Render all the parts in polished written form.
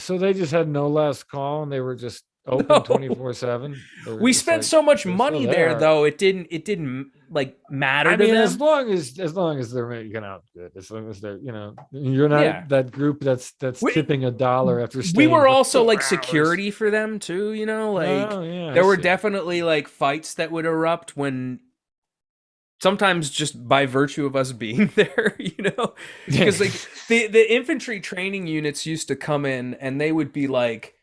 So they just had no last call, and they were just open No. 24/7. They were We just spent like so much they're still money there there. though. It didn't like matter I to mean, them. as long as they're making out good, as long as they're you're not Yeah. that group that's We tipping $1 after we staying were for also like 4 hours. security for them too, like Oh yeah, I there were see. definitely like fights that would erupt when sometimes just by virtue of us being there, Yeah. because like the infantry training units used to come in and they would be like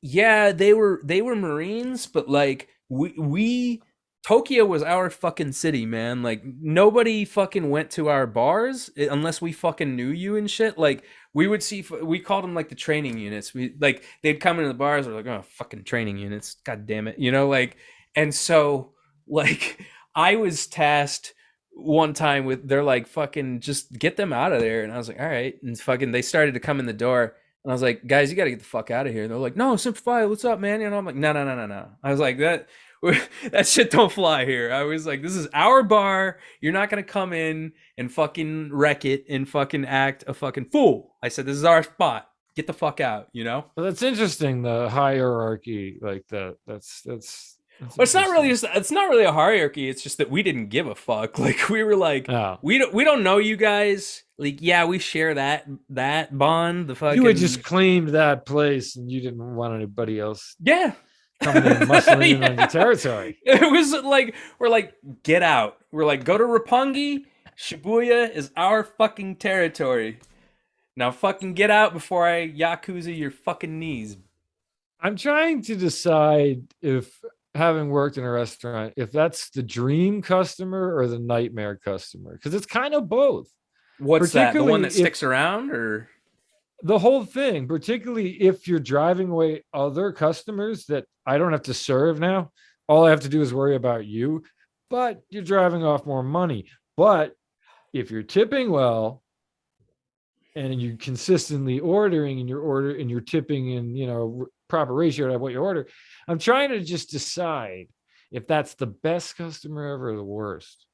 yeah, they were Marines, but like we Tokyo was our fucking city, man. Like nobody fucking went to our bars unless we fucking knew you and shit. Like we called them like the training units. We like they'd come into the bars, we're like, oh, fucking training units, god damn it, like. And so like I was tasked one time with they're like fucking just get them out of there, and I was like, all right, and fucking they started to come in the door. And I was like, guys, you got to get the fuck out of here. And they're like, no, Simplify, what's up, man? I'm like, no, no, no, no, no. I was like, that shit don't fly here. I was like, this is our bar. You're not gonna come in and fucking wreck it and fucking act a fucking fool. I said, this is our spot. Get the fuck out. Well, that's interesting. The hierarchy, like that. That's But interesting. it's not really a hierarchy. It's just that we didn't give a fuck. Like we were like, Oh, we don't know you guys. Like, yeah, we share that bond. The you had just fucking claimed that place, and you didn't want anybody else yeah. coming in, muscling in on your Yeah. territory. It was like we're like, get out. We're like, go to Roppongi. Shibuya is our fucking territory. Now fucking get out before I yakuza your fucking knees. I'm trying to decide if, having worked in a restaurant, if that's the dream customer or the nightmare customer, because it's kind of both. What's that? The one Particularly that if sticks around, or the whole thing, particularly if you're driving away other customers that I don't have to serve now. All I have to do is worry about you, but you're driving off more money. But if you're tipping well and you're consistently ordering and you're tipping in, proper ratio to what you order, I'm trying to just decide if that's the best customer ever or the worst.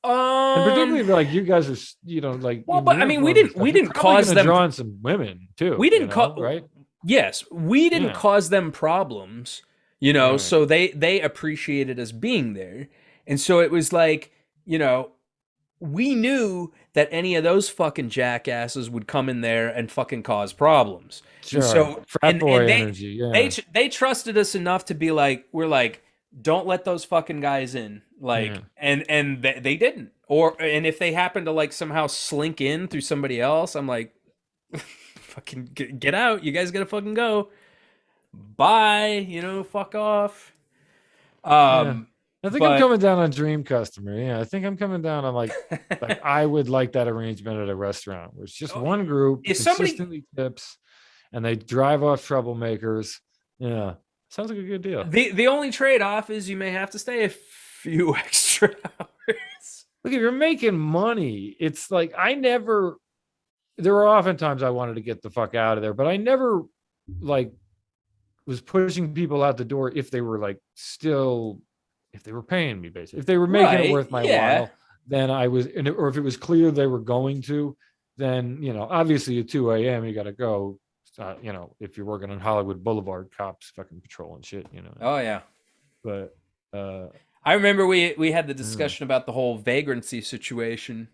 And particularly like you guys are, like well, in but I mean, we uniform and didn't stuff, we you're didn't probably going cause to them. draw in some women too, We didn't cause. right? Yes, we didn't Yeah. cause them problems. All right. So they appreciated us being there, and so it was like you know we knew that any of those fucking jackasses would come in there and fucking cause problems. And Sure. so Frat and boy energy. Yeah. they trusted us enough to be like we're like don't let those fucking guys in Yeah. like and they didn't and if they happen to like somehow slink in through somebody else I'm like fucking get out, you guys gotta fucking go, bye, fuck off. Yeah. um I think I'm but coming down on dream customer. Yeah. I think I'm coming down on like I would like that arrangement at a restaurant where it's just one group if somebody consistently tips and they drive off troublemakers. Yeah. Sounds like a good deal. the only trade-off is you may have to stay a few extra hours. Look, if you're making money, it's like there were often times I wanted to get the fuck out of there, but I never like was pushing people out the door if they were like still, if they were paying me, basically if they were making it Right, worth my yeah. while, then I was, or if it was clear they were going to, then obviously at 2 a.m. you got to go. If you're working on Hollywood Boulevard, cops fucking patrolling shit, Oh yeah. but uh I remember we had the yeah. discussion about the whole vagrancy situation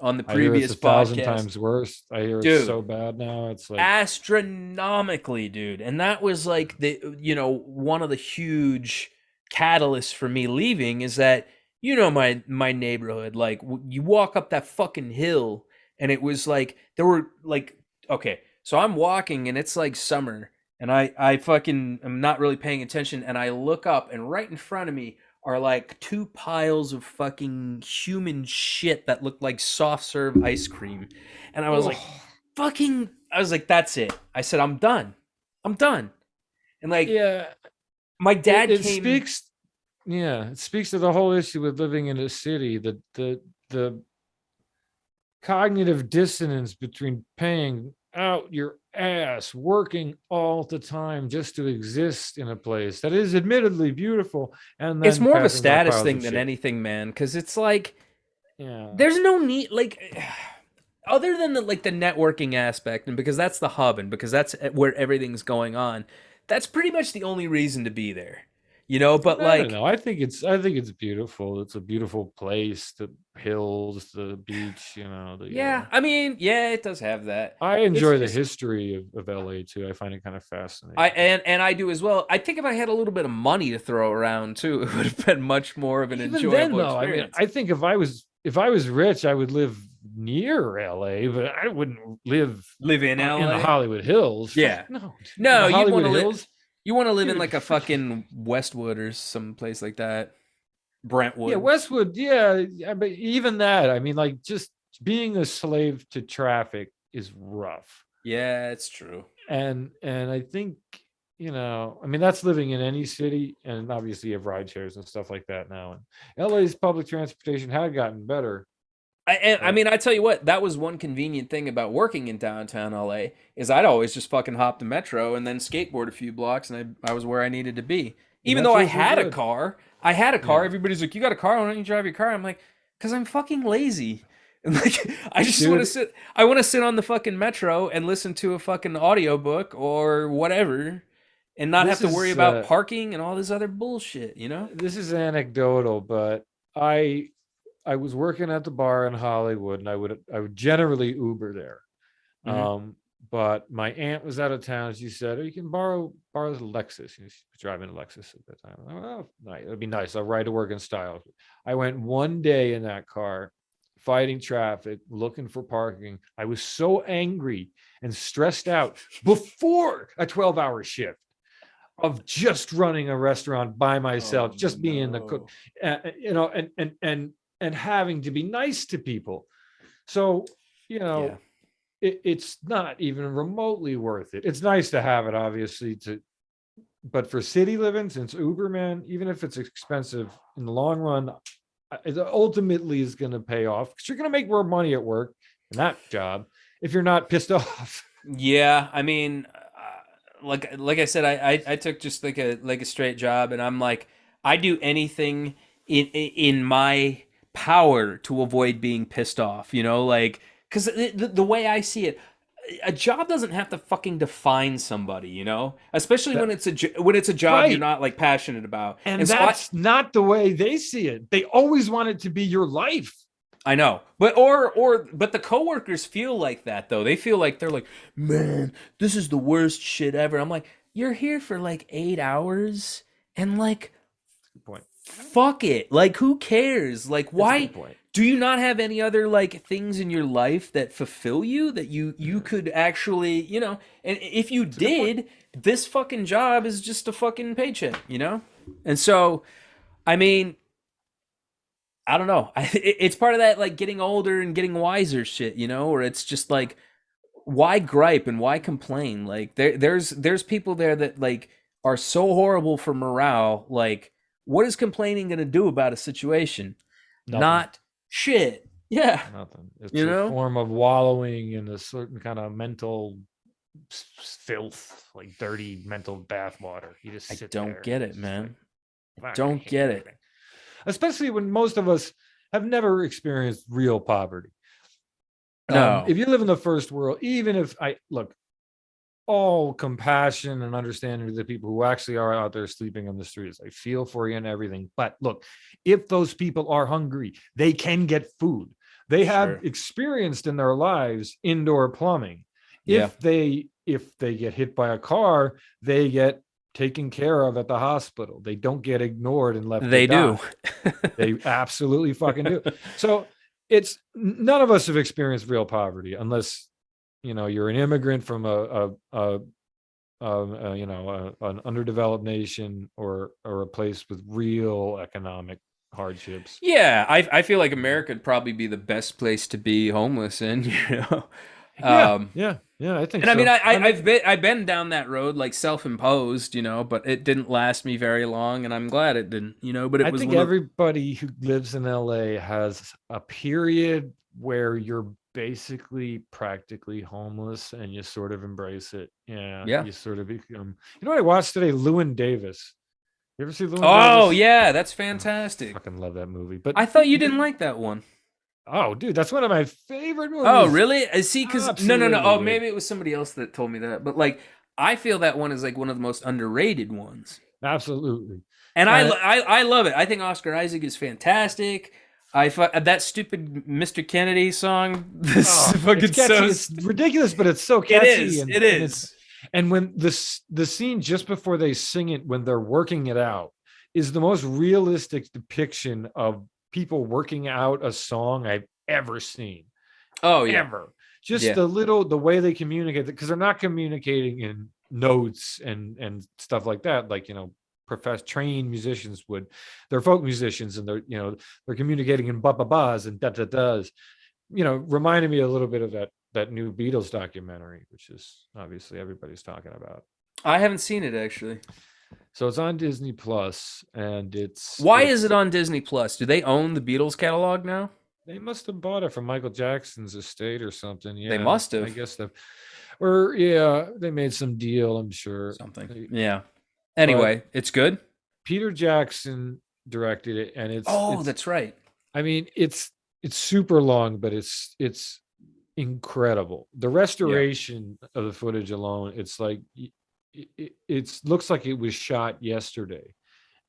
on the I hear it's previous 1,000 times podcast. worse. I hear it's so Dude, bad now. It's like, astronomically, dude. And that was like one of the huge catalysts for me leaving is that my neighborhood, like you walk up that fucking hill and it was like there were like okay, so I'm walking and it's like summer and I fucking am not really paying attention and I look up and right in front of me are like two piles of fucking human shit that look like soft serve ice cream. And I was like, oh, I was like, that's it. I said, I'm done. I'm done. And like, yeah. my It, dad it came, speaks, yeah, it speaks to the whole issue with living in a city. The cognitive dissonance between paying out your ass, working all the time just to exist in a place that is admittedly beautiful, and it's then more of a passing by status piles thing of than shit. anything, man. Cause it's like, Yeah. there's no need, like, other than the like the networking aspect, and because that's the hub, and because that's where everything's going on, that's pretty much the only reason to be there, you know. But I don't like, know. I think it's beautiful. It's a beautiful place. The hills, the beach. yeah, I mean, yeah, it does have that. I It's enjoy the just history of LA too. I find it kind of I fascinating. and I do as well. I think if I had a little bit of money to throw around too, it would have been much more of an Even then, enjoyable though, I mean, experience. I think if I was rich, I would live near LA, but I wouldn't live Live in in the LA? Hollywood Hills. Fuck Yeah. no, dude. In No, the you'd want Hollywood to live. Hills, You want to live in dude. like a Freaking fucking Westwood or some place like that. yeah, Brentwood. Westwood. Yeah, but even that, I mean, like just being a slave to traffic is rough. Yeah, it's true. And I think I mean that's living in any city, and obviously you have ride shares and stuff like that now. And LA's public transportation had gotten better, I but mean, I tell you what, that was one convenient thing about working in downtown LA is I'd always just fucking hop the metro and then skateboard a few blocks, and I was where I needed to be. the Even though I metros were had a good. car, I had a car. Yeah, Everybody's like, "You got a car? Why don't you drive your car?" I'm like, "Cause I'm fucking lazy." And like, I just want to dude. sit. I want to sit on the fucking metro and listen to a fucking audiobook or whatever, and not have This to worry is about parking and all this other bullshit. You know? this is anecdotal, but I was working at the bar in Hollywood, and I would generally Uber there. Hmm. But my aunt was out of town. She said, "Oh, you can borrow the Lexus." She was driving a Lexus at that time. I went, "Oh, nice. It'd be nice. I'll ride to work in style." I went one day in that car, fighting traffic, looking for parking. I was so angry and stressed out before a 12-hour shift of just running a restaurant by Oh myself, just being the cook, no. and having to be nice to people. So, you Yeah. know, it's not even remotely worth it. It's nice to have it, obviously, but for city living, since Uber, man, even if it's expensive in the long run, it ultimately is going to pay off because you're going to make more money at work in that job if you're not pissed off. Yeah, I mean, like I said, I took just like a straight job, and I'm like, I do anything in my power to avoid being pissed off. You know, like because the way I see it, a job doesn't have to fucking define somebody. You know, especially when That, it's a job you're right. not like passionate about, And and so I. that's not the way they see it. They always want it to be your life. I know, but the coworkers feel like that though. They feel like they're like, man, this is the worst shit ever. I'm like, you're here for like 8 hours, and like, Good point. fuck it. Like, who cares? Like, It's a why good point. do you not have any other like things in your life that fulfill you that you could actually, you know? And if you It's a good point. did, this fucking job is just a fucking paycheck, you know? And so, I mean, I don't know. It's part of that like getting older and getting wiser shit, you know, or it's just like why gripe and why complain? Like there's people there that like are so horrible for morale. Like what is complaining going to do about a situation? Nothing. Not shit. Yeah, Nothing. It's you a know? form of wallowing in a certain kind of mental filth, like dirty mental bath water. You just I sit don't there get and it, it's just like, man. I fuck, I don't hate get it. everything. Especially when most of us have never experienced real poverty. No. If you live in the first world, even if I look, all compassion and understanding to the people who actually are out there sleeping on the streets. I feel for you and everything. But look, if those people are hungry, they can get food. They have Sure. experienced in their lives indoor plumbing. Yeah. If they get hit by a car, they get taken care of at the hospital. They don't get ignored and left to They do. die. They absolutely fucking do. So it's none of us have experienced real poverty unless you're an immigrant from an underdeveloped nation or a place with real economic hardships. Yeah, I feel like America would probably be the best place to be homeless in, you know. Yeah, Um, yeah, yeah. I think and I mean, so. I mean, I've been down that road like self-imposed, you know, but it didn't last me very long, and I'm glad it didn't, you know. But it I was think one of everybody who lives in LA has a period where you're basically practically homeless and you sort of embrace it. Yeah, yeah. you sort of become. You know what I watched today? Llewyn Davis. You ever see Llewyn Oh Davis? yeah, that's Oh, fantastic. fucking love that movie. But I thought you didn't like that one. Oh, dude, that's one of my favorite Oh, movies. really? I see. Because no. Absolutely, Oh, dude. maybe it was somebody else that told me that. But like, I feel that one is like one of the most underrated ones. Absolutely. And Uh, I love it. I think Oscar Isaac is fantastic. That stupid Mr. Kennedy song. This oh, it's fucking catchy. It's ridiculous, but it's so It catchy, is. and It it's is. and when the scene just before they sing it, when they're working it out, is the most realistic depiction of people working out a song I've ever seen. Oh yeah. Ever. Just Yeah. the way they communicate, because they're not communicating in notes and stuff like that, like, trained musicians would. They're folk musicians, and they're communicating in ba-ba-bas and da-da-das. Reminded me a little bit of that new Beatles documentary, which is obviously everybody's talking about. I haven't seen it actually. So it's on Disney Plus, and Why is it's it on Disney Plus? Do they own the Beatles catalog now? they must have bought it from Michael Jackson's estate or something. They Yeah, must I have guess or yeah, they made some deal, I'm sure. something. Yeah. But Anyway, it's good. Peter Jackson directed it, and Oh, it's that's right. I mean, it's super long, but it's incredible. The Yeah. restoration of the footage alone, it's like it looks like it was shot yesterday,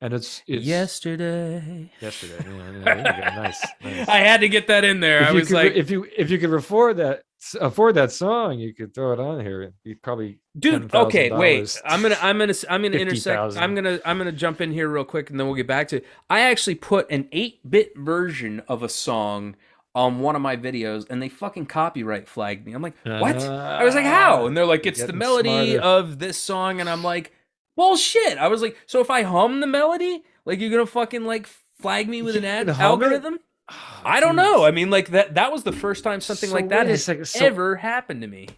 and it's Yesterday. yesterday. Yeah, there you go. Nice, nice. I had to get that in there. I was like, If you could afford that song, you could throw it on here. It'd be probably dude, okay, wait. $10,000, I'm gonna intersect. 50,000. I'm gonna jump in here real quick and then we'll get back to it. I actually put an 8-bit version of a song on one of my videos and they fucking copyright flagged me. I'm like, what? I was like, how? And they're like, it's the Getting melody smarter. of this song, and I'm like, bullshit. I was like, so if I hum the melody, like you're gonna fucking like flag me with an You can ad hum it? algorithm? Oh, I don't dude. know. I mean, like that was the first time something So like that wait a has second. So ever happened to me.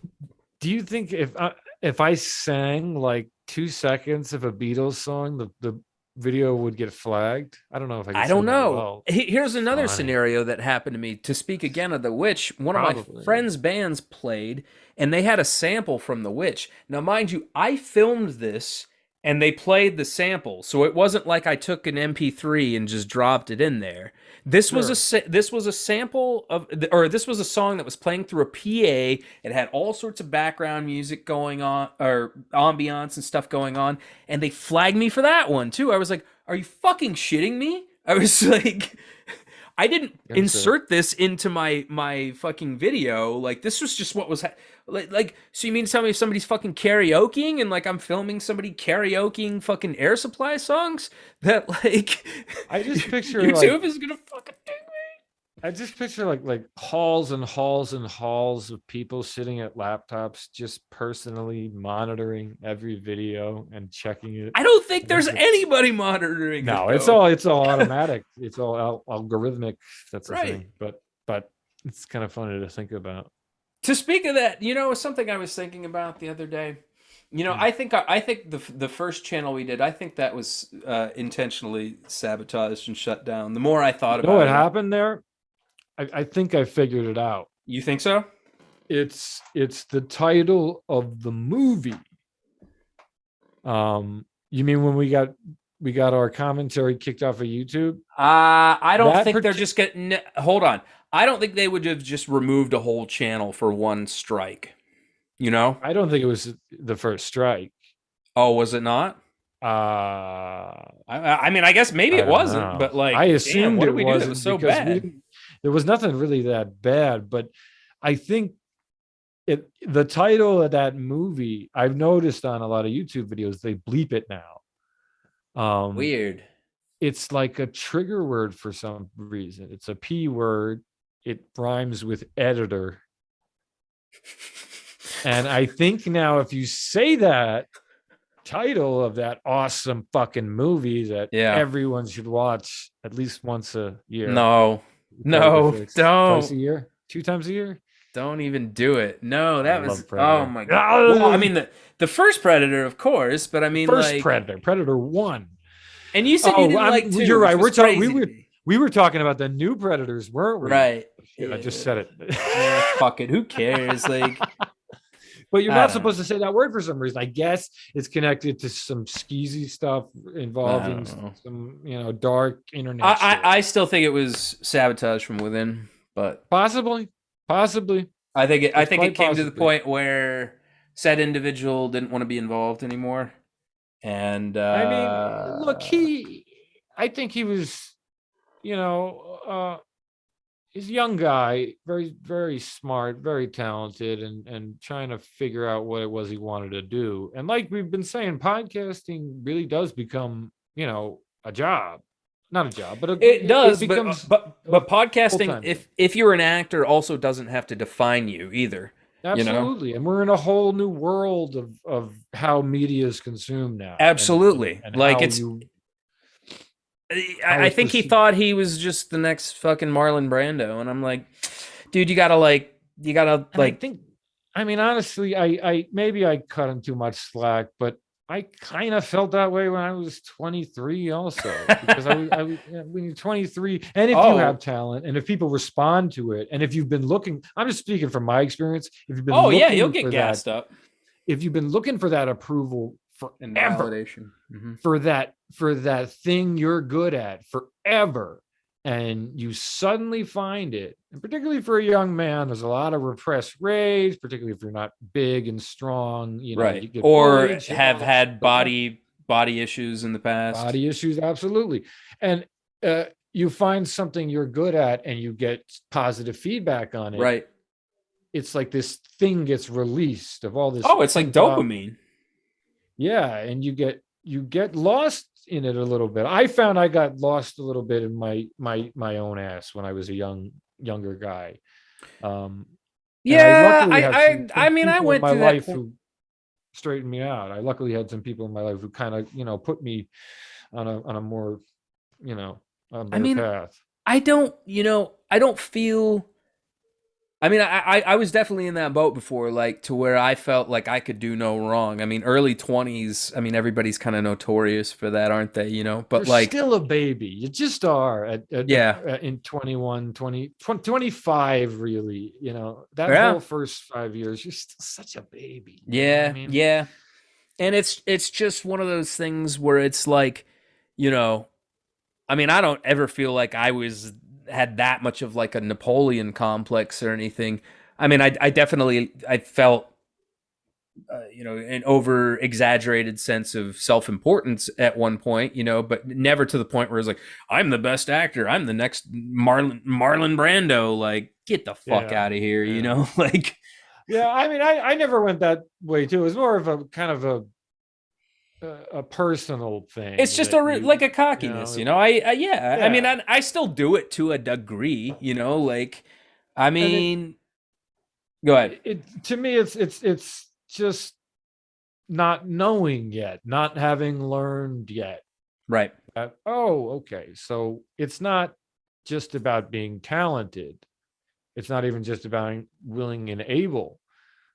do you think if I sang like 2 seconds of a Beatles song, the video would get flagged? I don't know if I could I don't sing that know. well. Here's another Funny. scenario that happened to me. To speak again of The Witch, one of my Probably. friends' bands played, and they had a sample from The Witch. Now, mind you, I filmed this, and they played the sample, so it wasn't like I took an MP3 and just dropped it in there. Sure. This was a sample of, or this was a song that was playing through a PA. It had all sorts of background music going on, or ambiance and stuff going on, and they flagged me for that one too. I was like, "Are you fucking shitting me?" I was like, I didn't Gotcha. insert this into my fucking video. Like this was just what was like. So you mean to tell me if somebody's fucking karaokeing and like I'm filming somebody karaokeing fucking Air Supply songs that like I just picture YouTube is gonna fucking do? like halls and halls and halls of people sitting at laptops, just personally monitoring every video and checking it. I don't think there's Like it's anybody monitoring it No, it's though. all automatic. It's all algorithmic. That's the Right. thing. But it's kind of funny to think about. To speak of that, something I was thinking about the other day. Hmm. I think the first channel we did, I think that was intentionally sabotaged and shut down. The more I You thought know what about it, happened there? I think I figured it out. you think so? It's the title of the movie. You mean when we got our commentary kicked off of YouTube? I don't That think they're partic- just getting. Hold on, I don't think they would have just removed a whole channel for one strike. You know? I don't think it was the first strike. Oh, was it not? Uh I mean, I guess maybe I it don't wasn't, know. but I like, damn, assumed what it did we do that wasn't was so because bad? there was nothing really that bad, but I think the title of that movie, I've noticed on a lot of YouTube videos, they bleep it now. Weird. It's like a trigger word for some reason. It's a P word. It rhymes with editor. And I think now if you say that title of that awesome fucking movie that Yeah. everyone should watch at least once a year. No. Predator No. fix. Twice a Don't. year? 2 times a year? Don't even do it. No, I that was. love Oh Predator. my god. Well, I mean the first Predator, of course, but I The mean first like, Predator 1. and you said you Oh, didn't like two, you're right. which was We crazy to were me. we were talking about the new Predators, weren't we? Right. Shit, I just said Yeah, it. fuck it. Who cares? Like, But you're I not don't know. supposed to say that word for some reason. I guess it's connected to some skeezy stuff I involving don't know. some, dark internet shit. I still think it was sabotage from within. But Possibly, possibly. I It's think it quite came to the possibly. point where said individual didn't want to be involved anymore. And I mean, look, I think he was, you know, he's a young guy, very, very smart, very talented, and trying to figure out what it was he wanted to do. And like we've been saying, podcasting really does become, a job, not a job, but it it does, becomes a but podcasting, full-time thing. if you're an actor, also doesn't have to define you either. You know, Absolutely. And we're in a whole new world of how media is consumed now, and and absolutely. and Like how it's, you how I it's think he perceived. thought he was just the next fucking Marlon Brando, and I'm like, dude, you gotta And I like, think, I mean, honestly, I maybe I cut him too much slack, but I kind of felt that way when I was 23 also, because when you're 23, and if you have oh, talent and if people respond to it, and if you've been looking, I'm just speaking from my experience, if you've been oh yeah, you'll looking get for that, gassed up if you've been looking for that approval and forever, validation. Mm-hmm. for that thing you're good at forever, and you suddenly find it, and particularly for a young man, there's a lot of repressed rage, particularly if you're not big and strong, Right. you get Or bullied, shit, all have that shit had goes on. body issues in the past. Body issues, absolutely. And you find something you're good at and you get positive feedback on it. Right. It's like this thing gets released of all this Oh, it's like pent up. dopamine. Yeah, and you get lost in it a little bit. I found I got lost a little bit in my own ass when I was a younger guy. um and I Yeah, luckily had I some mean I people in went my through that life point. who straightened me out. I luckily had some people in my life who kind of, put me on a more, you know a I better mean, path. I don't feel, I mean, I was definitely in that boat before, like to where I felt like I could do no wrong. I mean, early 20s, I mean, everybody's kind of notorious for that, aren't they? You're But like, still a baby. You just are yeah, in 21, 25, really. That yeah, whole first 5 years, you're still such a baby. You know what I yeah, mean? yeah. And it's just one of those things where it's like, you know, I mean, I don't ever feel like I was had that much of like a Napoleon complex or anything. I mean, I definitely I felt an over exaggerated sense of self importance at one point, but never to the point where it's like I'm the best actor, I'm the next Marlon Brando. Like, get the fuck Yeah. out of here, Yeah. like. Yeah. I mean, I never went that way too. It was more of a kind of a personal It's thing just that like a cockiness, I yeah, I mean, yeah. I still do it to a degree, like, I And mean, go ahead. to me, it's just not knowing yet, not having learned yet. Right. Oh, okay. So it's not just about being talented. It's not even just about willing and able,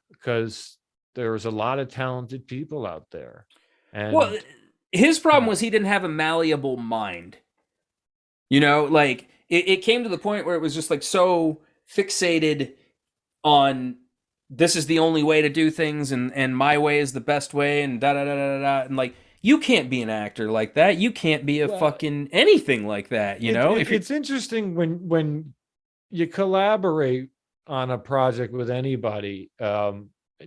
because there's a lot of talented people out there. Well, And, his you problem know, was he didn't have a malleable mind. Like it came to the point where it was just like so fixated on this is the only way to do things, and my way is the best way, and da da da da da, and like you can't be an actor like that. You can't be a well, fucking anything like that. If you're it's interesting when you collaborate on a project with anybody.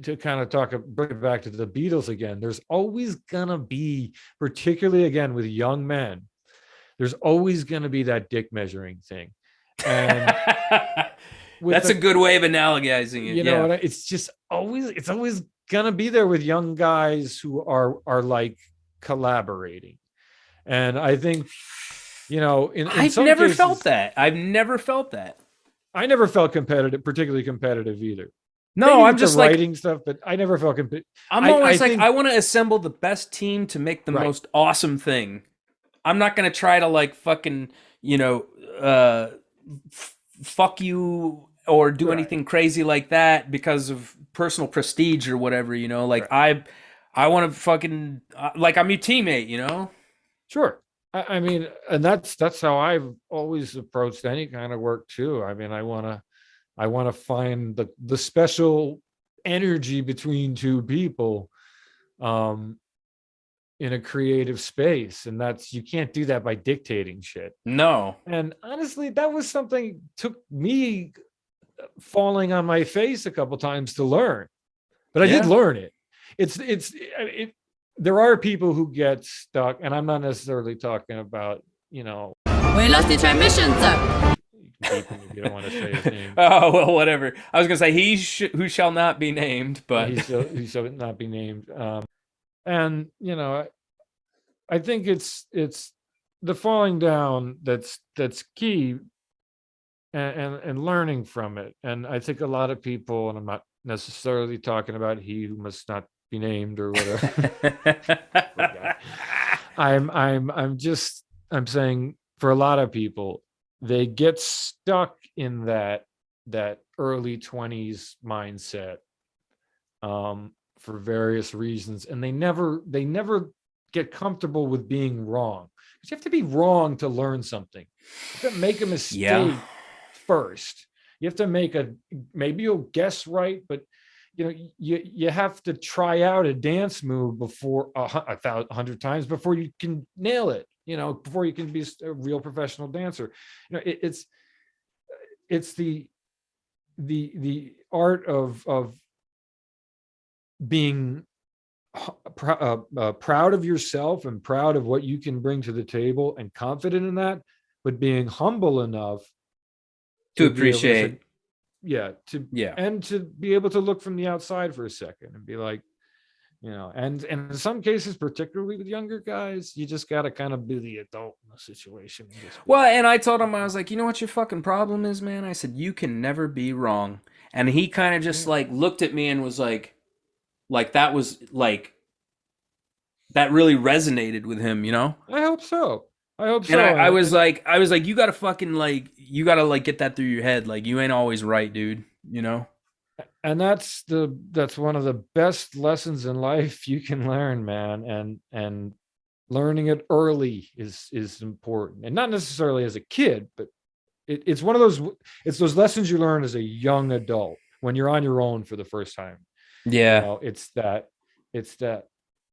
To kind of bring it back to the Beatles again, there's always gonna be, particularly again with young men, there's always gonna be that dick measuring thing. And with that's a the good way of analogizing it. Yeah. it's always gonna be there with young guys who are like collaborating. And I think, in I've some never felt cases, that. I've never felt that. I never felt particularly competitive either. No, Maybe I'm with the just like, writing stuff, but I never felt I'm I always like, think I want to assemble the best team to make the right. most awesome thing. I'm not gonna try to like fucking, you know, uh, fuck you or do Right. anything crazy like that because of personal prestige or whatever. Like Right. I want to fucking like I'm your teammate. Sure. I mean, and that's how I've always approached any kind of work too. I mean, I want to find the special energy between two people. Um, in a creative space, and that's, you can't do that by dictating shit. No. And honestly, that was something took me falling on my face a couple times to learn, but I did learn it. There are people who get stuck, and I'm not necessarily talking about, We lost the transmission, sir. You don't want to say his name. Oh, well, whatever. I was gonna say who shall not be named, but he shall not be named. And I think it's the falling down that's key, and learning from it. And I think a lot of people, and I'm not necessarily talking about he who must not be named or whatever. I'm saying for a lot of people, they get stuck in that early 20s mindset for various reasons, and they never get comfortable with being wrong. Because you have to be wrong to learn something. You have to make a mistake first. You have to maybe you'll guess right, but you have to try out a dance move before 100 times before you can nail it. Before you can be a real professional dancer. It's the art of being proud of yourself and proud of what you can bring to the table and confident in that, but being humble enough to appreciate, and to be able to look from the outside for a second and be like, and in some cases, particularly with younger guys, you just got to kind of be the adult in the situation. Well, and I told him, I was like, you know what your fucking problem is, man? I said, you can never be wrong. And he kind of just like looked at me and was like that was like, that really resonated with him, I hope so. And I was like, you gotta fucking get that through your head. Like, you ain't always right, dude. And that's one of the best lessons in life you can learn, man. And learning it early is important, and not necessarily as a kid, but it's one of those lessons you learn as a young adult when you're on your own for the first time. It's that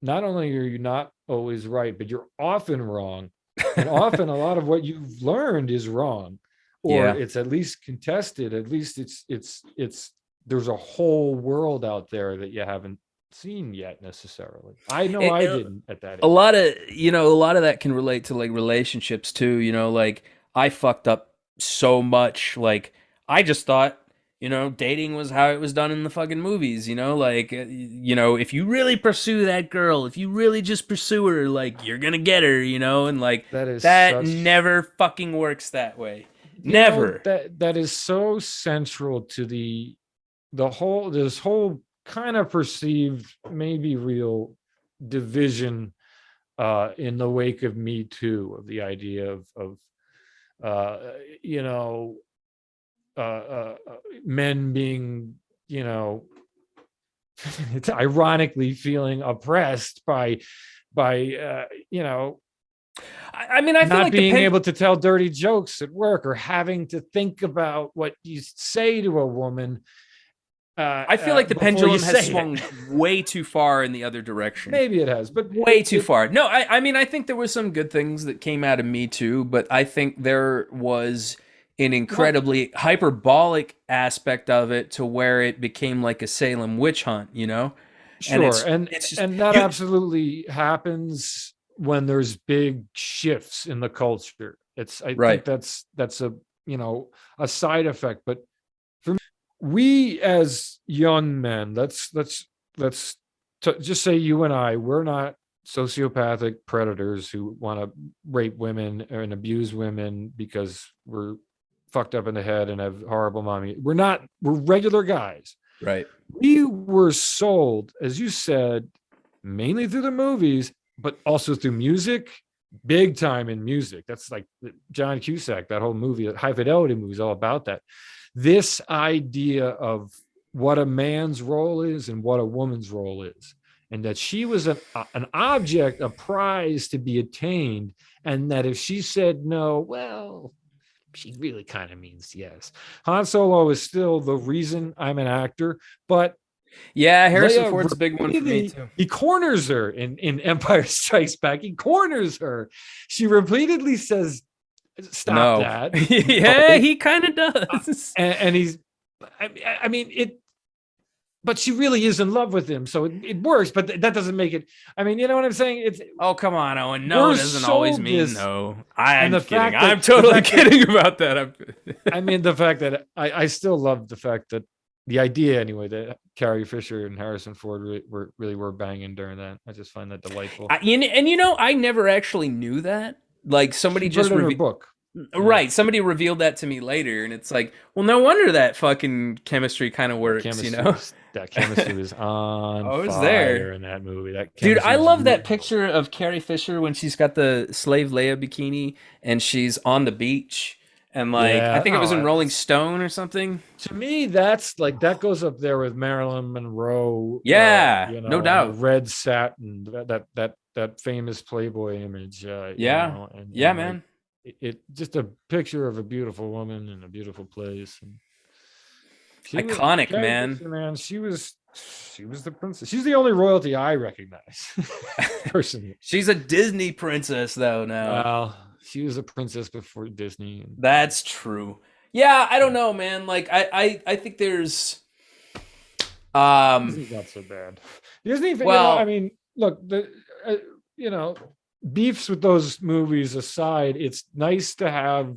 not only are you not always right, but you're often wrong, and often a lot of what you've learned is wrong, or it's at least contested. At least it's there's a whole world out there that you haven't seen yet necessarily. I know I didn't at that age. A lot of that can relate to like relationships too. Like, I fucked up so much. Like, I just thought, dating was how it was done in the fucking movies. Like, if you really pursue that girl, if you really just pursue her, like, you're gonna get her. And like that never fucking works that way. Never. That is so central to this whole kind of perceived, maybe real division in the wake of Me Too, of the idea of men being, it's ironically feeling oppressed by I mean, I feel not like being able to tell dirty jokes at work, or having to think about what you say to a woman. I feel like the pendulum has swung way too far in the other direction. Maybe it has, but way too far. No, I mean, I think there were some good things that came out of Me Too, but I think there was an incredibly hyperbolic aspect of it to where it became like a Salem witch hunt, Sure, and that absolutely happens when there's big shifts in the culture. I think that's a side effect, but for me, we as young men, let's just say you and I, we're not sociopathic predators who want to rape women and abuse women because we're fucked up in the head and have horrible mommy. We're regular guys. Right. We were sold, as you said, mainly through the movies, but also through music, big time in music. That's like John Cusack, that whole movie, High Fidelity movie is all about that. This idea of what a man's role is and what a woman's role is, and that she was an object, a prize to be attained, and that if she said no, well, she really kind of means yes. Han Solo is still the reason I'm an actor, but Yeah, Harrison Leia Ford's a big one for me repeatedly, too. he corners her in Empire Strikes Back. He corners her. She repeatedly says, "Stop No. that." Yeah, No. he kind of does. And he's, I mean, it, but she really is in love with him. So it works, but that doesn't make it. I mean, you know what I'm saying? It's, Oh, come on, Owen. No we're doesn't always sold mean this. no. And I'm the kidding. fact that- I'm totally the fact that- kidding about that. I mean, the fact that I still love the fact that the idea anyway that Carrie Fisher and Harrison Ford really were banging during that. I just find that delightful. And you know, I never actually knew that. Like somebody She put just it in her revealed. book. Right, somebody revealed that to me later, and it's like, well, no wonder that fucking chemistry kind of works, you know? That chemistry was on I was fire there. in that movie. That Dude, chemistry I was love that beautiful. picture of Carrie Fisher when she's got the slave Leia bikini and she's on the beach, and like Yeah, I think it was in no, Rolling Stone or something. To me, that's like that goes up there with Marilyn Monroe. Yeah, you know, no and doubt. the red satin, that famous Playboy image. Yeah, you know, yeah, and, man. like, it just a picture of a beautiful woman in a beautiful place. And Iconic, Carrie man. Fisher, man, she was the princess. She's the only royalty I recognize personally. She's a Disney princess, though. Now Well, she was a princess before Disney. that's true. Yeah, I don't know, man. Like I think there's Disney's not so bad. Disney, well, you know, I mean, look, you know, beefs with those movies aside, it's nice to have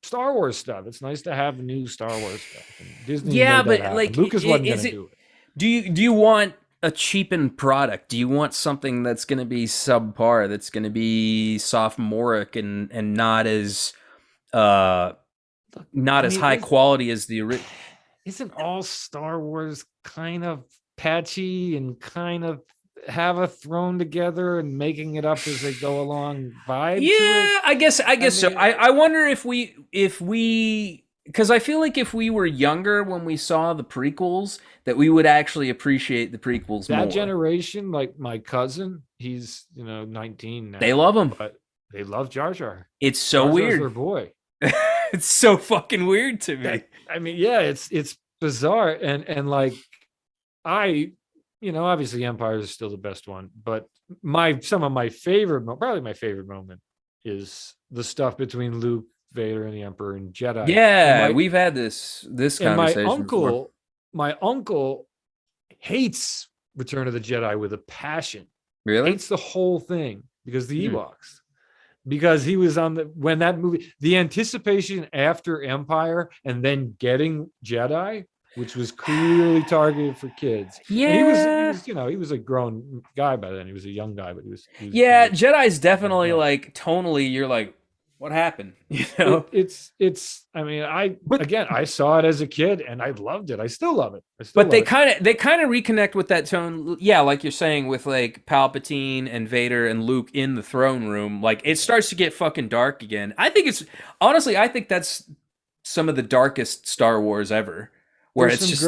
Star Wars stuff. It's nice to have new Star Wars stuff. And Disney, yeah, made that but happen. like, Lucas wasn't is going to it? do it. Do you want a cheapened product? Do you want something that's going to be subpar? That's going to be sophomoric and not as high quality as the original? Isn't all Star Wars kind of patchy and kind of have a thrown together and making it up as they go along vibe? Yeah, I guess so. mean, I wonder if we because I feel like if we were younger when we saw the prequels, that we would actually appreciate the prequels more. That generation, like my cousin, he's 19 now. They love him, but they love Jar Jar. It's so Jar Jar's weird. their boy. It's so fucking weird to me. I mean, yeah, it's bizarre, and like obviously Empire is still the best one, but some of my favorite, probably my favorite moment is the stuff between Luke, Vader, and the Emperor and Jedi. Yeah, we've had this conversation. My uncle hates Return of the Jedi with a passion. Really? Hates the whole thing because the Ewoks. Because he was when that movie, the anticipation after Empire and then getting Jedi, which was clearly targeted for kids. Yeah, and he was a grown guy by then. He was a young guy, but he was Jedi's definitely like tonally. You're like, what happened? You know, it's. I mean, I saw it as a kid and I loved it. I still love it. But they kind of reconnect with that tone. Yeah, like you're saying with like Palpatine and Vader and Luke in the throne room. Like it starts to get fucking dark again. I think that's some of the darkest Star Wars ever. Where it's just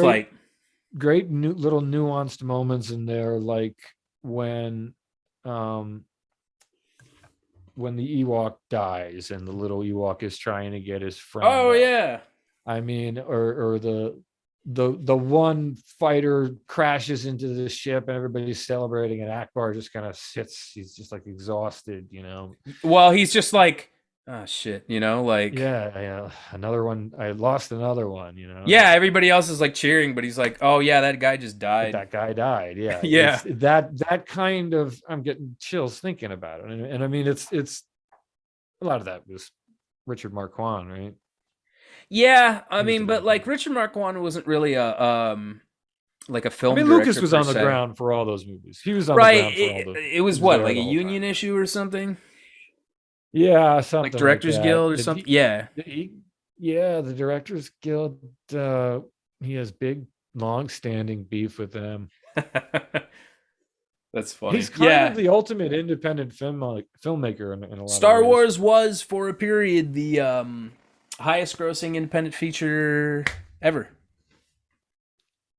great little nuanced moments in there, like when the Ewok dies and the little Ewok is trying to get his friend. Oh yeah. I mean, or the one fighter crashes into the ship and everybody's celebrating and Akbar just kind of sits. He's just like exhausted, Well, he's just like, oh shit, like yeah, another one. I lost another one, Yeah, everybody else is like cheering, but he's like, oh yeah, that guy just died. That guy died. Yeah, yeah. That kind of. I'm getting chills thinking about it, and I mean, it's a lot of that was Richard Marquand, right? Yeah, I mean, but like Richard Marquand wasn't really a like a film. I mean, Lucas was on the ground for all those movies. He was on the ground for all those. It was what, like a union issue or something. Yeah, something like Directors Guild or something. Yeah, the Directors Guild. He has big, long-standing beef with them. That's funny. He's kind of the ultimate independent filmmaker in a lot of Star ways. Wars was for a period the highest-grossing independent feature ever.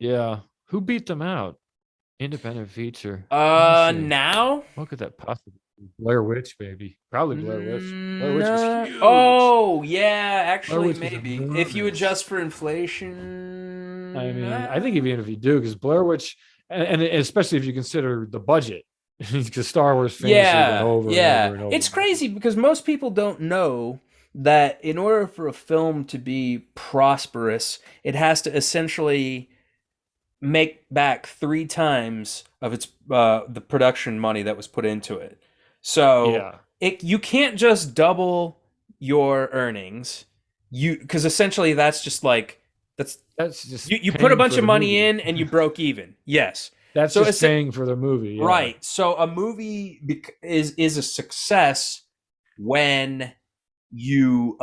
Yeah, who beat them out? Independent feature. Now what could that possibly? Blair Witch, baby. Probably Blair Witch. Blair Witch was huge. Oh, yeah, actually, maybe. If you adjust for inflation, I mean, I think even if you do, because Blair Witch, and especially if you consider the budget, because Star Wars famously went over and over and over. It's crazy because most people don't know that in order for a film to be prosperous, it has to essentially make back 3 times of its the production money that was put into it. So you can't just double your earnings. Because essentially that's just like that's just you put a bunch of money in and you broke even. Yes. That's so just paying for the movie. Yeah. Right. So a movie is a success when you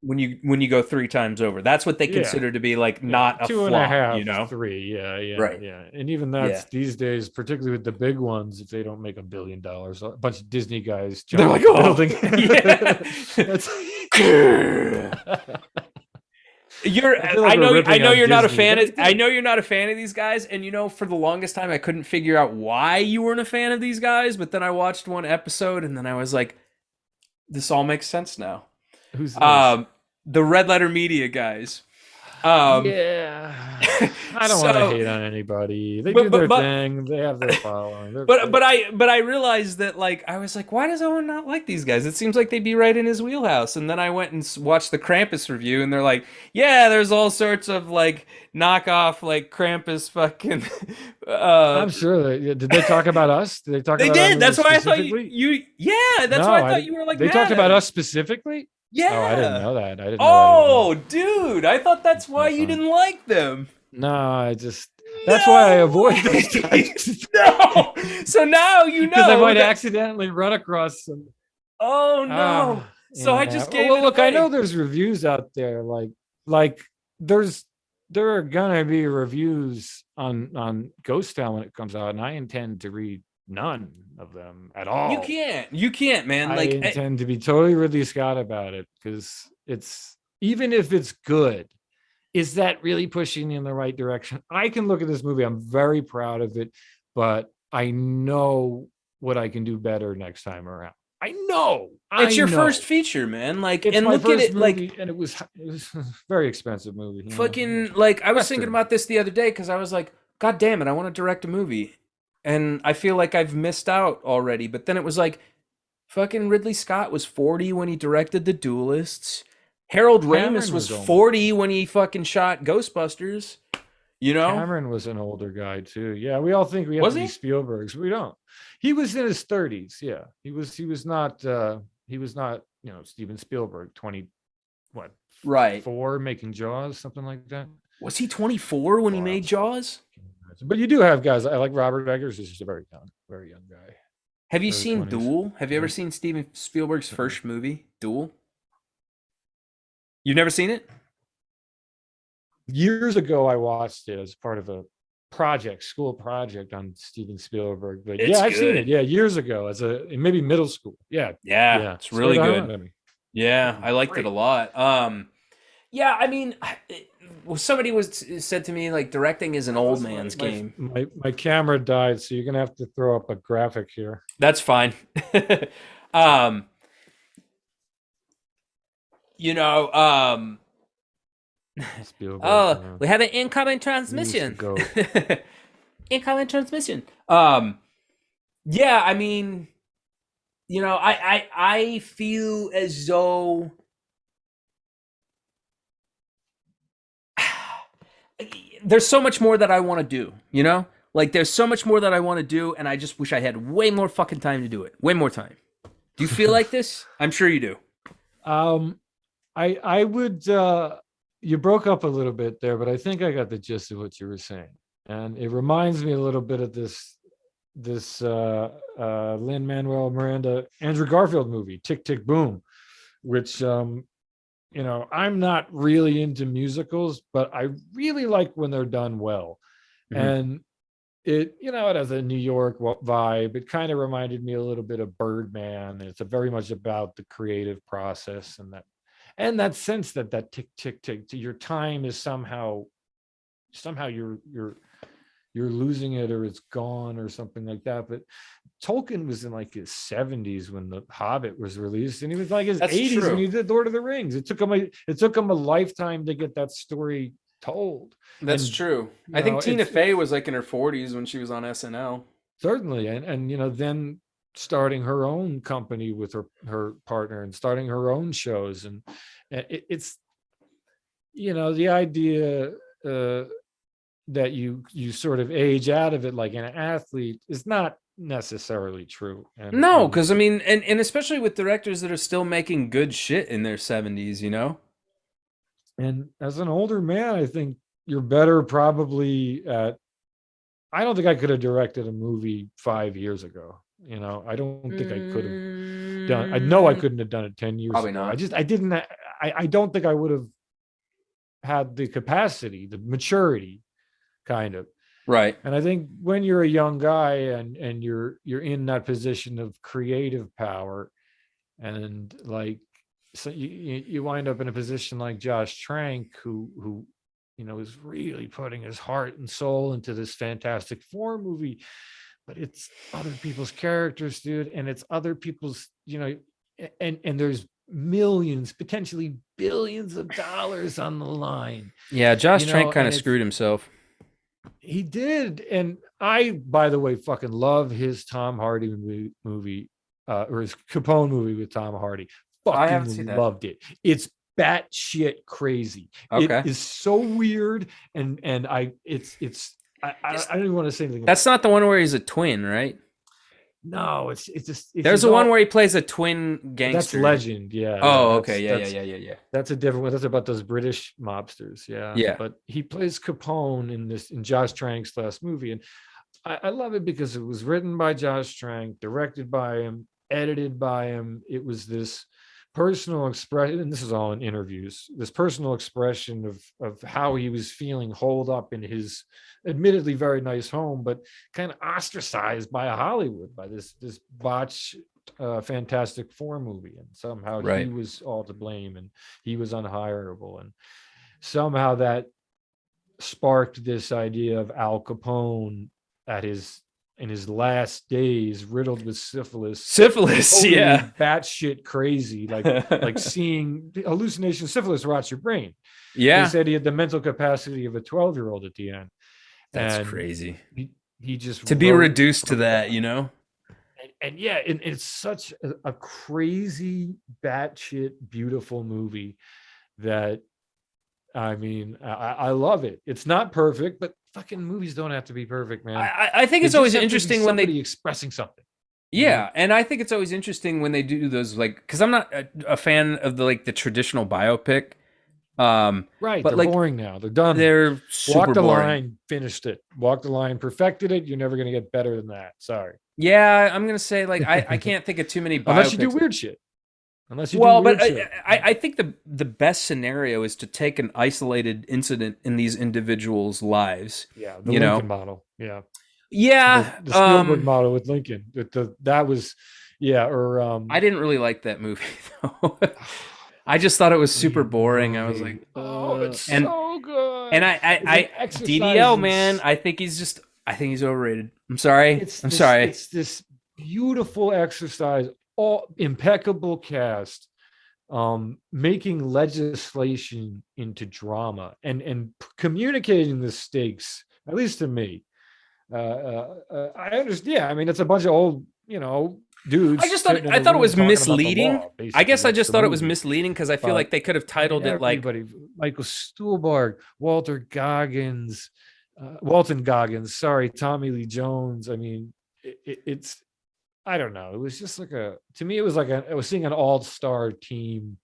when you go 3 times over. That's what they consider to be like not a 2.5, flop, 3. Yeah. Right. Yeah. And even that's these days, particularly with the big ones, if they don't make $1 billion, a bunch of Disney guys they're like, oh, building. I know you're not a fan of these guys, and for the longest time I couldn't figure out why you weren't a fan of these guys, but then I watched one episode and then I was like, this all makes sense now. Who's this? The Red Letter Media guys. I don't want to hate on anybody. They do their thing. They have their following. But I realized that, like, I was like, why does Owen not like these guys? It seems like they'd be right in his wheelhouse. And then I went and watched the Krampus review, and they're like, yeah, there's all sorts of like knockoff like Krampus fucking. I'm sure did they talk about us? Did they talk? They about did. That's why I thought you. Yeah, that's why I thought you were like. They talked about us specifically. Yeah. Oh, I didn't know that. Dude, I thought that's why you didn't like them. No, that's why I avoid those guys. No. So now you know. Because I might accidentally run across some. Oh no. So I just gave look, I know there's reviews out there like there are gonna be reviews on Ghost Town when it comes out, and I intend to read none of them at all. You can't, man. I intend to be totally Ridley Scott about it, because it's, even if it's good, is that really pushing in the right direction? I can look at this movie, I'm very proud of it, but I know what I can do better next time around. I know it's your first feature, man. Like, it's and my look first at it, movie, like, and it was a very expensive movie. Fucking like, I was thinking about this the other day because I was like, God damn it, I want to direct a movie. And I feel like I've missed out already. But then it was like, fucking Ridley Scott was 40 when he directed The Duelists. Harold Ramis was 40 when he fucking shot Ghostbusters. Cameron was an older guy too. Yeah, we all think we have to be Spielberg's. We don't. He was in his 30s. Yeah, he was not Steven Spielberg, 4 making Jaws, something like that. Was he 24 when he made Jaws? But you do have guys. I like Robert Eggers. He's just a very young guy. Have you seen 20s. Duel? Have you ever seen Steven Spielberg's first movie, Duel? You've never seen it? Years ago, I watched it as part of a school project on Steven Spielberg. But I've seen it. Yeah, years ago, as maybe middle school. Yeah, it's really good. Yeah, I liked it a lot. Yeah, I mean, somebody said to me, like, directing is an old man's game. My camera died, so you're gonna have to throw up a graphic here. That's fine. Spielberg, we have an incoming transmission. Incoming transmission. Yeah, I mean, I feel as though there's so much more that I want to do, Like, there's so much more that I want to do, and I just wish I had way more fucking time to do it. Way more time. Do you feel like this? I'm sure you do. I would, you broke up a little bit there, but I think I got the gist of what you were saying. And it reminds me a little bit of this Lin-Manuel Miranda, Andrew Garfield movie, Tick, Tick, Boom, which, I'm not really into musicals, but I really like when they're done well. Mm-hmm. And it has a New York vibe. It kind of reminded me a little bit of Birdman. It's very much about the creative process and that sense that tick, tick, tick, your time is somehow you're losing it, or it's gone, or something like that. But Tolkien was in like his 70s when The Hobbit was released, and he was like his 80s when he did Lord of the Rings. It took him a lifetime to get that story told. That's And, true. you I think know, Tina it's Fey was like in her 40s when she was on SNL. certainly, and you know, then starting her own company with her partner and starting her own shows, and it's, you know, the idea that you sort of age out of it like an athlete is not necessarily true. No, And because I mean, and especially with directors that are still making good shit in their 70s, you know? and as an older man, I think you're better probably at. I don't think I could have directed a movie 5 years ago. You know, I don't think I could have done. I know I couldn't have done it 10 years Probably ago. not. I didn't. I don't think I would have had the capacity, the maturity, kind of. Right. And I think when you're a young guy and you're in that position of creative power, and like, so you wind up in a position like Josh Trank, who you know is really putting his heart and soul into this Fantastic Four movie, but it's other people's characters, dude, and it's other people's, you know, and there's millions, potentially billions of dollars on the line, Yeah, Josh you know, Trank kind and of screwed himself. he did. And I, by the way, fucking love his Tom Hardy movie, or his Capone movie with Tom Hardy. I haven't seen Fucking that. loved it. It's batshit crazy. It Okay. is so weird, and I don't even want to say anything. That's not the one where he's a twin, right? No, it's just There's he's a one all. where he plays a twin That's gangster. Legend. Yeah. Oh, okay. Yeah. That's a different one. That's about those British mobsters. Yeah. Yeah. But he plays Capone in Josh Trank's last movie. And I love it because it was written by Josh Trank, directed by him, edited by him. It was this personal expression, and this is all in interviews, this personal expression of how he was feeling holed up in his admittedly very nice home, but kind of ostracized by Hollywood, by this botch Fantastic Four movie. And somehow Right. he was all to blame, and he was unhireable. And somehow that sparked this idea of Al Capone in his last days, riddled with syphilis, totally Yeah. batshit crazy, like seeing hallucination. Syphilis rots your brain. Yeah. They said he had the mental capacity of a 12-year-old at the end. That's And crazy. He just To be wrote reduced to that, you know? and yeah, it's such a crazy, batshit, beautiful movie that, I mean, I love it. It's not perfect, but fucking movies don't have to be perfect, man. I think it's always interesting when they expressing something. Yeah, and I think it's always interesting when they do those, like, because I'm not a fan of the traditional biopic. Right, but they're like, boring now. They're done. They're super Walk the boring. line, finished it. Walk the line, perfected it. You're never gonna get better than that. Sorry. Yeah, I'm gonna say, like, I can't think of too many biopics. Unless you do weird shit. I think the best scenario is to take an isolated incident in these individuals' lives. Yeah, the Lincoln model. Yeah. Yeah, the Spielberg model with Lincoln. That was, yeah. Or I didn't really like that movie though. I just thought it was super boring. I was like, oh, it's so good. And I DDL, man, I think he's overrated. I'm sorry. It's this beautiful exercise, all impeccable cast, making legislation into drama and communicating the stakes, at least to me. I understand. Yeah, I mean, it's a bunch of old, dudes. I thought it was misleading. I guess I just thought it was misleading because I feel like they could have titled it like Michael Stuhlbarg, Walton Goggins, Tommy Lee Jones. I mean, it's, I don't know. It was just to me, it was I was seeing an all-star team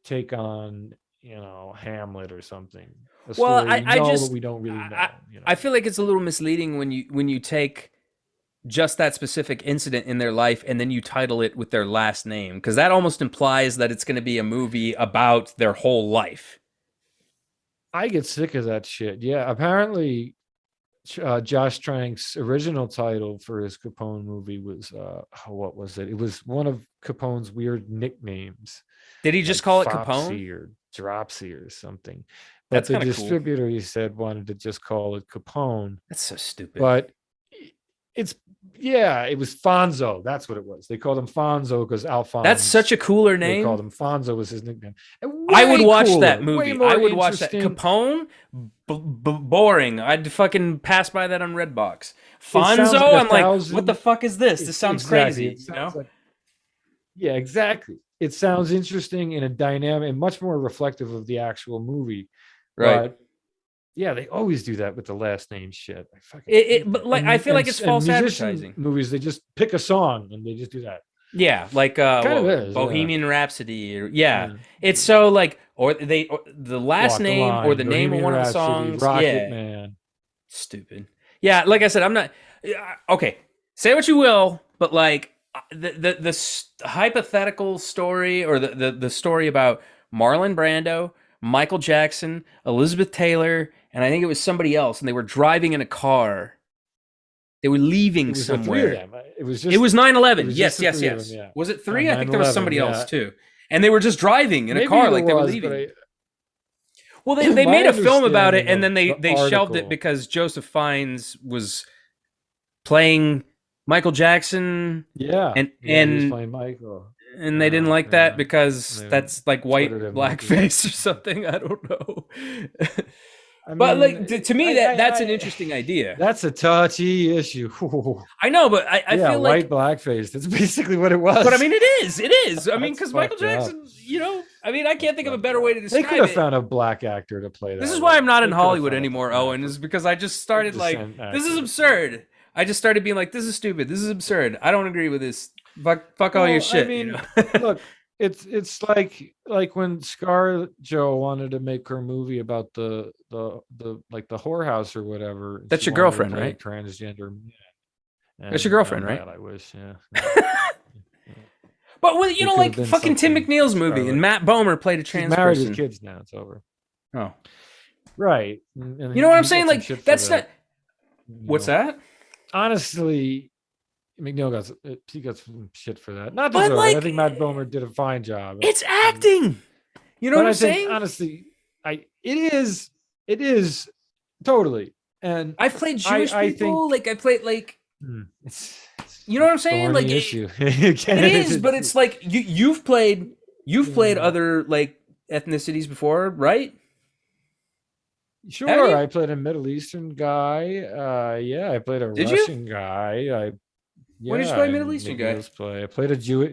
take on, Hamlet or something. Well, but we don't really know. I feel like it's a little misleading when you take just that specific incident in their life and then you title it with their last name, because that almost implies that it's going to be a movie about their whole life. I get sick of that shit. Yeah, apparently Josh Trank's original title for his Capone movie was what was it? It was one of Capone's weird nicknames. Did he just call it Capone or Dropsy or something? But the distributor, cool, he said, wanted to just call it Capone. That's so stupid. But it's Yeah, it was Fonzo. That's what it was. They called him Fonzo because Alphonse. That's such a cooler name. They called him Fonzo was his nickname. I would watch cooler, that movie. I would watch that. Capone, boring. I'd fucking pass by that on Redbox. Fonzo, I'm like, what the fuck is this? This sounds crazy. You know? Yeah, exactly. It sounds interesting and a dynamic and much more reflective of the actual movie. Right. But yeah, they always do that with the last name shit. But like, I feel like it's false advertising. Movies, they just pick a song and they just do that. Yeah, like Bohemian Rhapsody. It's so like, or the last name or the name of one of the songs. Rocket Man. Stupid. Yeah, like I said, I'm not. Okay, say what you will, but like the hypothetical story or the story about Marlon Brando, Michael Jackson, Elizabeth Taylor, and I think it was somebody else, and they were driving in a car. They were leaving somewhere. It was 9/11. Yes. Yeah. Was it 3? I think there was somebody else too. And they were just driving in a car like they were leaving. Well, they made a film about it, and then they shelved it because Joseph Fiennes was playing Michael Jackson. Yeah. And he was playing Michael. And they didn't like that because that's like white blackface or something. I don't know. But like to me, that's an interesting idea. That's a touchy issue. I know, but I feel like white blackface. That's basically what it was. But I mean, it is. I mean, because Michael Jackson, I mean, I can't think of a better way to describe it. They could have found a black actor to play that. This is why I'm not in Hollywood anymore, Owen. Is because I just started like, this is absurd. I just started being like, this is stupid. This is absurd. I don't agree with this. Fuck all your shit. I mean, look. It's like when ScarJo wanted to make her movie about the like the whorehouse or whatever. That's your girlfriend, right? Transgender. That's your girlfriend, right? I wish, yeah. But like fucking Tim McNeil's movie, and Matt Bomer played a trans married person. With kids now. It's over. Oh, right. And you know what I'm saying? Like that's not. What's that? Honestly. McNeil got some shit for that. Not deserved. Like, I think Matt Bomer did a fine job. It's acting. You know what I'm saying? Honestly, it is totally. And I've played Jewish people. Like I played like. You know what I'm saying? Like issue. It is, but it's like you've played other like ethnicities before, right? Sure, I played a Middle Eastern guy. I played a Russian guy. When did you play Middle Eastern guy? I played a Jewish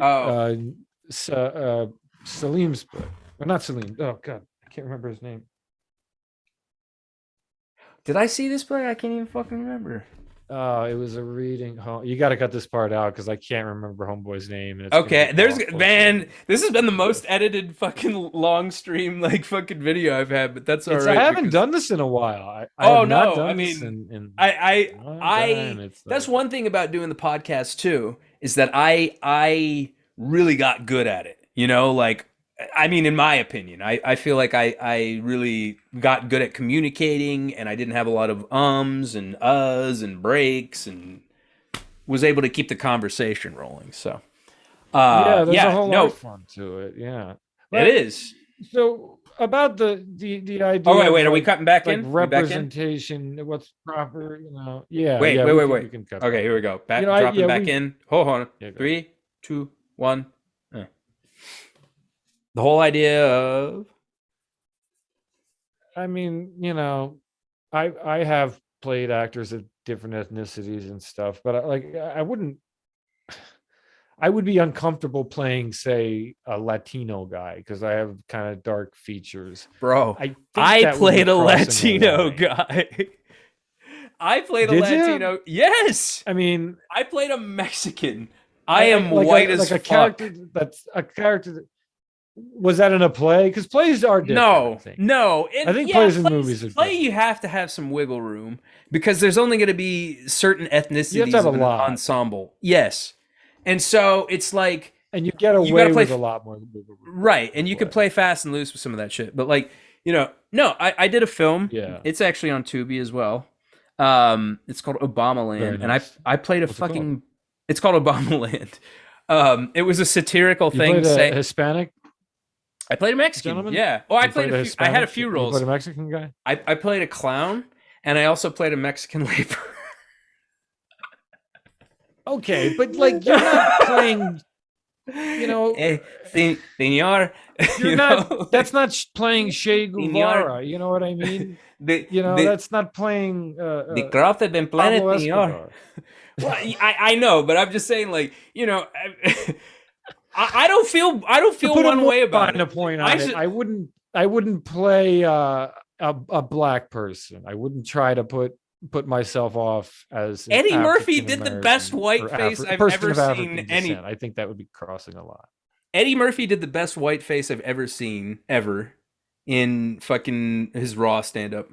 Salim's play. Well, not Salim. Oh God, I can't remember his name. Did I see this play? I can't even fucking remember. It was a reading. You got to cut this part out because I can't remember Homeboy's name. Okay, this has been the most edited fucking long stream like fucking video I've had, but that's all right. I haven't done this in a while. That's one thing about doing the podcast too, is that I really got good at it. Like I mean, in my opinion, I feel like I really got good at communicating, and I didn't have a lot of ums and uhs and breaks, and was able to keep the conversation rolling. So, there's a whole lot of fun to it. Yeah, it is. So about the idea. Oh wait, are we cutting back in? Representation, what's proper? Yeah. Wait. Okay, here we go. Dropping back in. Hold on. 3, 2, 1. The whole idea of, I mean, I have played actors of different ethnicities and stuff, but I would be uncomfortable playing, say, a Latino guy because I have kind of dark features. Bro, I played a Latino guy. I played a Latino. Yes. I mean, I played a Mexican. I am white as fuck. That's a character that. Was that in a play? Because plays are different. No. I think plays and movies are play. You have to have some wiggle room because there's only going to be certain ethnicities you have to have in an ensemble. Yes, and so it's like, and you get away with a lot more wiggle room, right? And you can play fast and loose with some of that shit. But like, no, I did a film. Yeah, it's actually on Tubi as well. It's called Obamaland, and I played It's called Obamaland. It was a satirical thing. You played a Hispanic. I played a Mexican. Gentleman? Yeah. Oh, I had a few roles. You played a Mexican guy? I played a clown, and I also played a Mexican laborer. Okay, but like you're not playing, you know, Senor, you're not. That's not playing Che Senor, Guevara. You know what I mean? the You know, the that's not playing the crafted and planet, Pablo Senor. Escobar. Well, I know, but I'm just saying, like, I don't feel To put a one more way about fine it. a point I on it, should. I wouldn't play a black person. I wouldn't try to put myself off as an Eddie Murphy African did the best American or white face I've person ever of seen. African descent. I think that would be crossing a line. Eddie Murphy did the best white face I've ever seen ever in fucking his Raw stand up.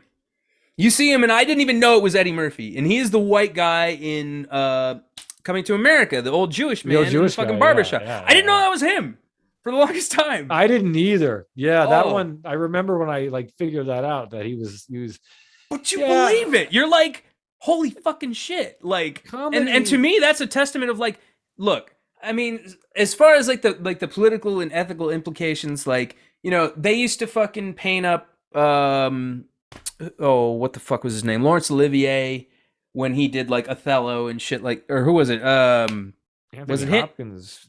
You see him, and I didn't even know it was Eddie Murphy, and he is the white guy in Coming to America, the old Jewish man in the fucking barbershop. I didn't know that was him for the longest time. I didn't either. Yeah, that one. I remember when I like figured that out that he was. But you believe it? You're like, holy fucking shit! Like, and to me, that's a testament of like, look. I mean, as far as like the political and ethical implications, like, they used to fucking paint up. What the fuck was his name? Laurence Olivier, when he did like Othello and shit, like, or who was it? Was it Hopkins?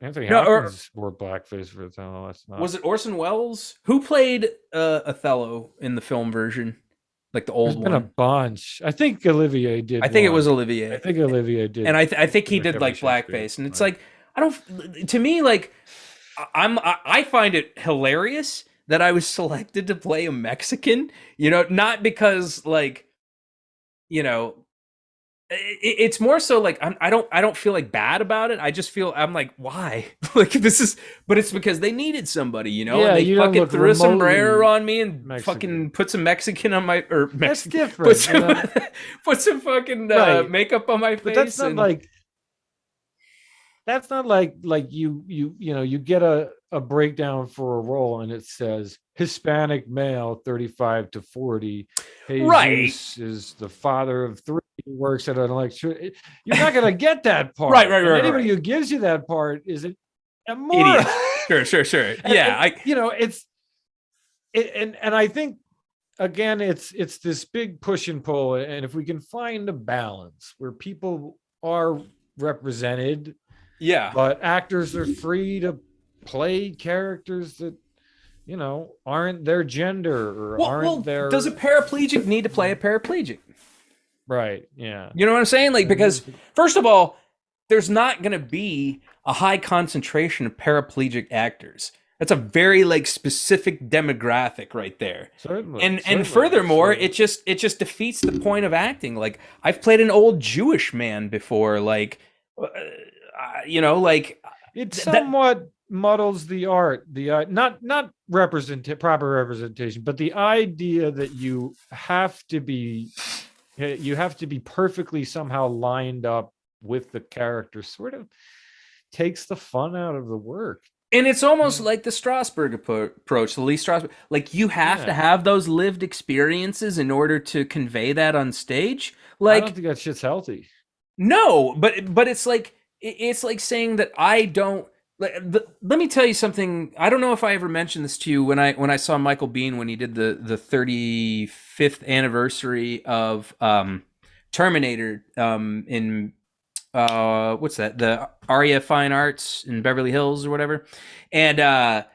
Anthony Hopkins wore blackface for Othello. That's not. Was it Orson Welles who played Othello in the film version, like the old one? There's been a bunch. I think Olivier did. I think it was Olivier. I think Olivier did, and I think he did like blackface, and it's like, I don't. To me, like, I find it hilarious that I was selected to play a Mexican, not because like, it's more so like I don't feel like bad about it. I just feel I'm like, why? Like this is, but it's because they needed somebody, Yeah, and they fucking threw a sombrero on me and Mexican. Fucking put some Mexican on my That's different. Put some fucking makeup on my face. But that's not like. That's not like you get a breakdown for a role and it says Hispanic male 35 to 40. Jesus right. is the father of 3. He works at an electric. You're not going to get that part. Right. Anybody who gives you that part is an idiot. Sure. Yeah. And I think again, it's this big push and pull. And if we can find a balance where people are represented, but actors are free to play characters that aren't their gender or aren't their. Does a paraplegic need to play a paraplegic? Right. Yeah. You know what I'm saying? Like, because first of all, there's not going to be a high concentration of paraplegic actors. That's a very like specific demographic right there. Certainly. And furthermore, it just defeats the point of acting. Like, I've played an old Jewish man before, like. Like it somewhat muddles the art, not proper representation, but the idea that you have to be perfectly somehow lined up with the character sort of takes the fun out of the work. And it's almost like the Strasberg approach, the Lee Strasberg. Like, you have to have those lived experiences in order to convey that on stage. Like, I don't think that shit's healthy. No, but it's like saying that I don't. Let me tell you something. I don't know if I ever mentioned this to you when I saw Michael Biehn when he did the 35th anniversary of Terminator in what's that, the Aria Fine Arts in Beverly Hills or whatever, and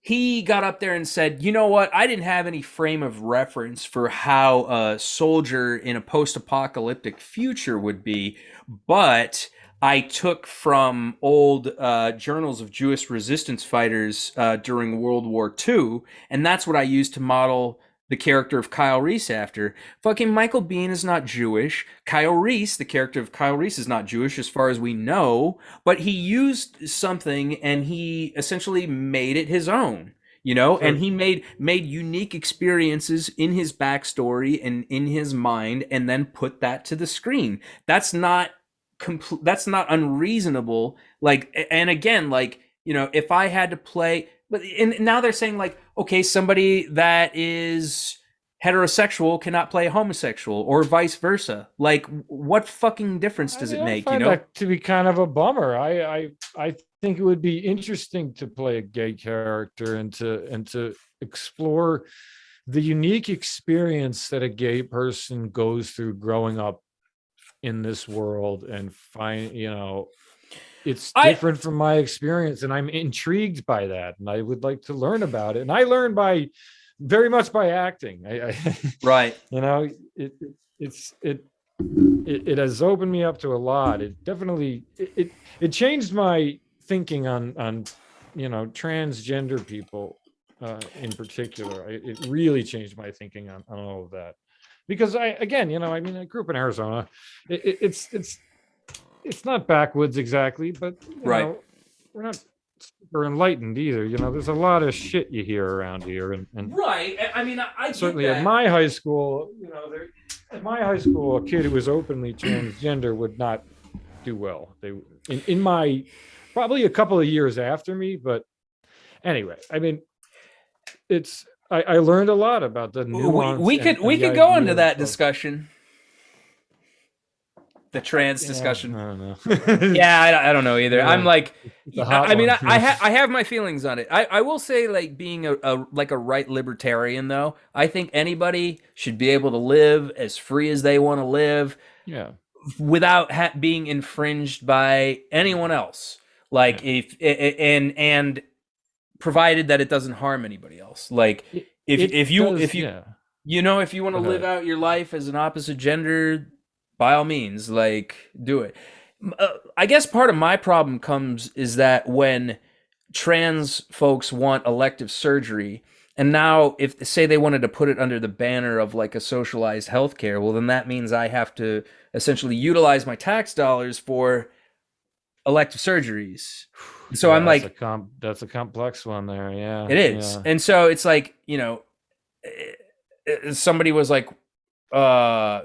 he got up there and said, you know what, I didn't have any frame of reference for how a soldier in a post-apocalyptic future would be, but I took from old journals of Jewish resistance fighters during World War II, and that's what I used to model the character of Kyle Reese after. Fucking Michael Biehn is not Jewish. Kyle Reese, the character of Kyle Reese, is not Jewish as far as we know, but he used something and he essentially made it his own, sure. And he made unique experiences in his backstory and in his mind, and then put that to the screen. That's not unreasonable. Like, and again, like, if I had to play, but and now they're saying like, okay, somebody that is heterosexual cannot play a homosexual or vice versa. Like, what fucking difference does it make? I find that to be kind of a bummer. I think it would be interesting to play a gay character and to explore the unique experience that a gay person goes through growing up in this world and find, it's different from my experience, and I'm intrigued by that, and I would like to learn about it. And I learn very much by acting. Right. It has opened me up to a lot. It definitely it changed my thinking on transgender people in particular. It really changed my thinking on all of that, because I grew up in Arizona. It's not backwoods exactly, but Right. we're not super enlightened either. There's a lot of shit you hear around here, and Right. I mean, I certainly get that. at my high school, a kid who was openly transgender would not do well. They in my probably a couple of years after me, but anyway, I mean, I learned a lot about the nuance. We could go into that discussion. The trans discussion. I don't know. Yeah, I don't know either. Yeah, I'm like, I mean, one. I have my feelings on it. I will say, like, being a right libertarian, though, I think anybody should be able to live as free as they want to live. Yeah. Without being infringed by anyone else. Like, and provided that it doesn't harm anybody else. Like, if you want to live out your life as an opposite gender, by all means, like, do it. I guess part of my problem is that when trans folks want elective surgery, and now if say they wanted to put it under the banner of like a socialized healthcare, well, then that means I have to essentially utilize my tax dollars for elective surgeries. So I'm like, that's a complex one there. Yeah, it is. Yeah. And so it's like, somebody was like, well,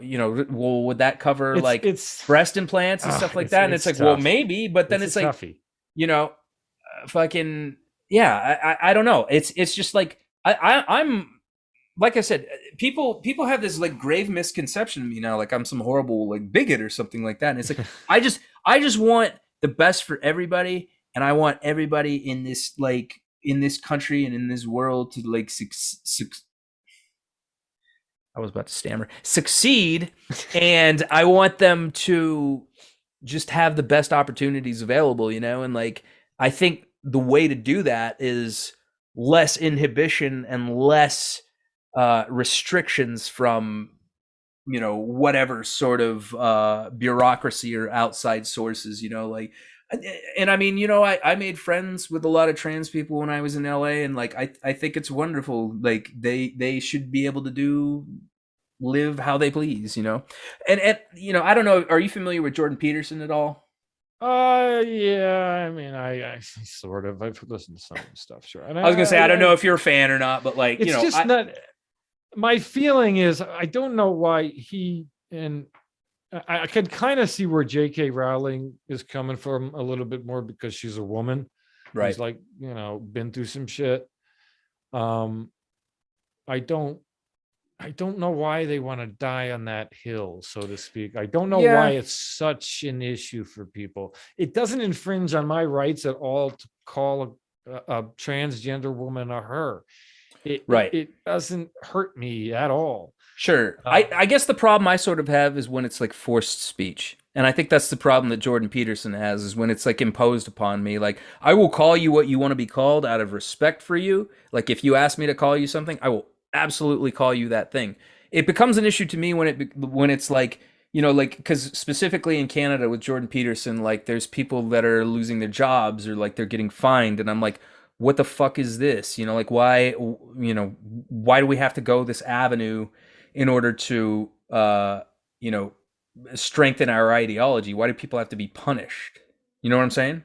would that cover it's breast implants and stuff like that? And it's like, tough. Well, maybe, but then it's like, toughie. Fucking, yeah, I don't know. It's just like, I'm, like I said, people have this like grave misconception of me now, like I'm some horrible like bigot or something like that. And it's like, I just want the best for everybody. And I want everybody in this country and in this world to like I was about to stammer, succeed. And I want them to just have the best opportunities available, and like, I think the way to do that is less inhibition and less restrictions from, whatever sort of bureaucracy or outside sources, like, and I mean, I made friends with a lot of trans people when I was in LA, and like, I think it's wonderful. Like they should be able to live how they please, and I don't know. Are you familiar with Jordan Peterson at all? Yeah. I mean, I sort of. I've listened to some stuff, sure. And I was gonna say I don't know if you're a fan or not, but like, it's just not. My feeling is I don't know why I could kind of see where J.K. Rowling is coming from a little bit more, because she's a woman, right? She's like, been through some shit. I don't know why they want to die on that hill, so to speak. I don't know why it's such an issue for people. It doesn't infringe on my rights at all to call a transgender woman a her. It doesn't hurt me at all. Sure. I guess the problem I sort of have is when it's like forced speech. And I think that's the problem that Jordan Peterson has, is when it's like imposed upon me. Like, I will call you what you want to be called out of respect for you. Like, if you ask me to call you something, I will absolutely call you that thing. It becomes an issue to me when it's like, like, because specifically in Canada with Jordan Peterson, like, there's people that are losing their jobs or like they're getting fined. And I'm like, what the fuck is this? Like, why do we have to go this avenue in order to, strengthen our ideology? Why do people have to be punished? You know what I'm saying?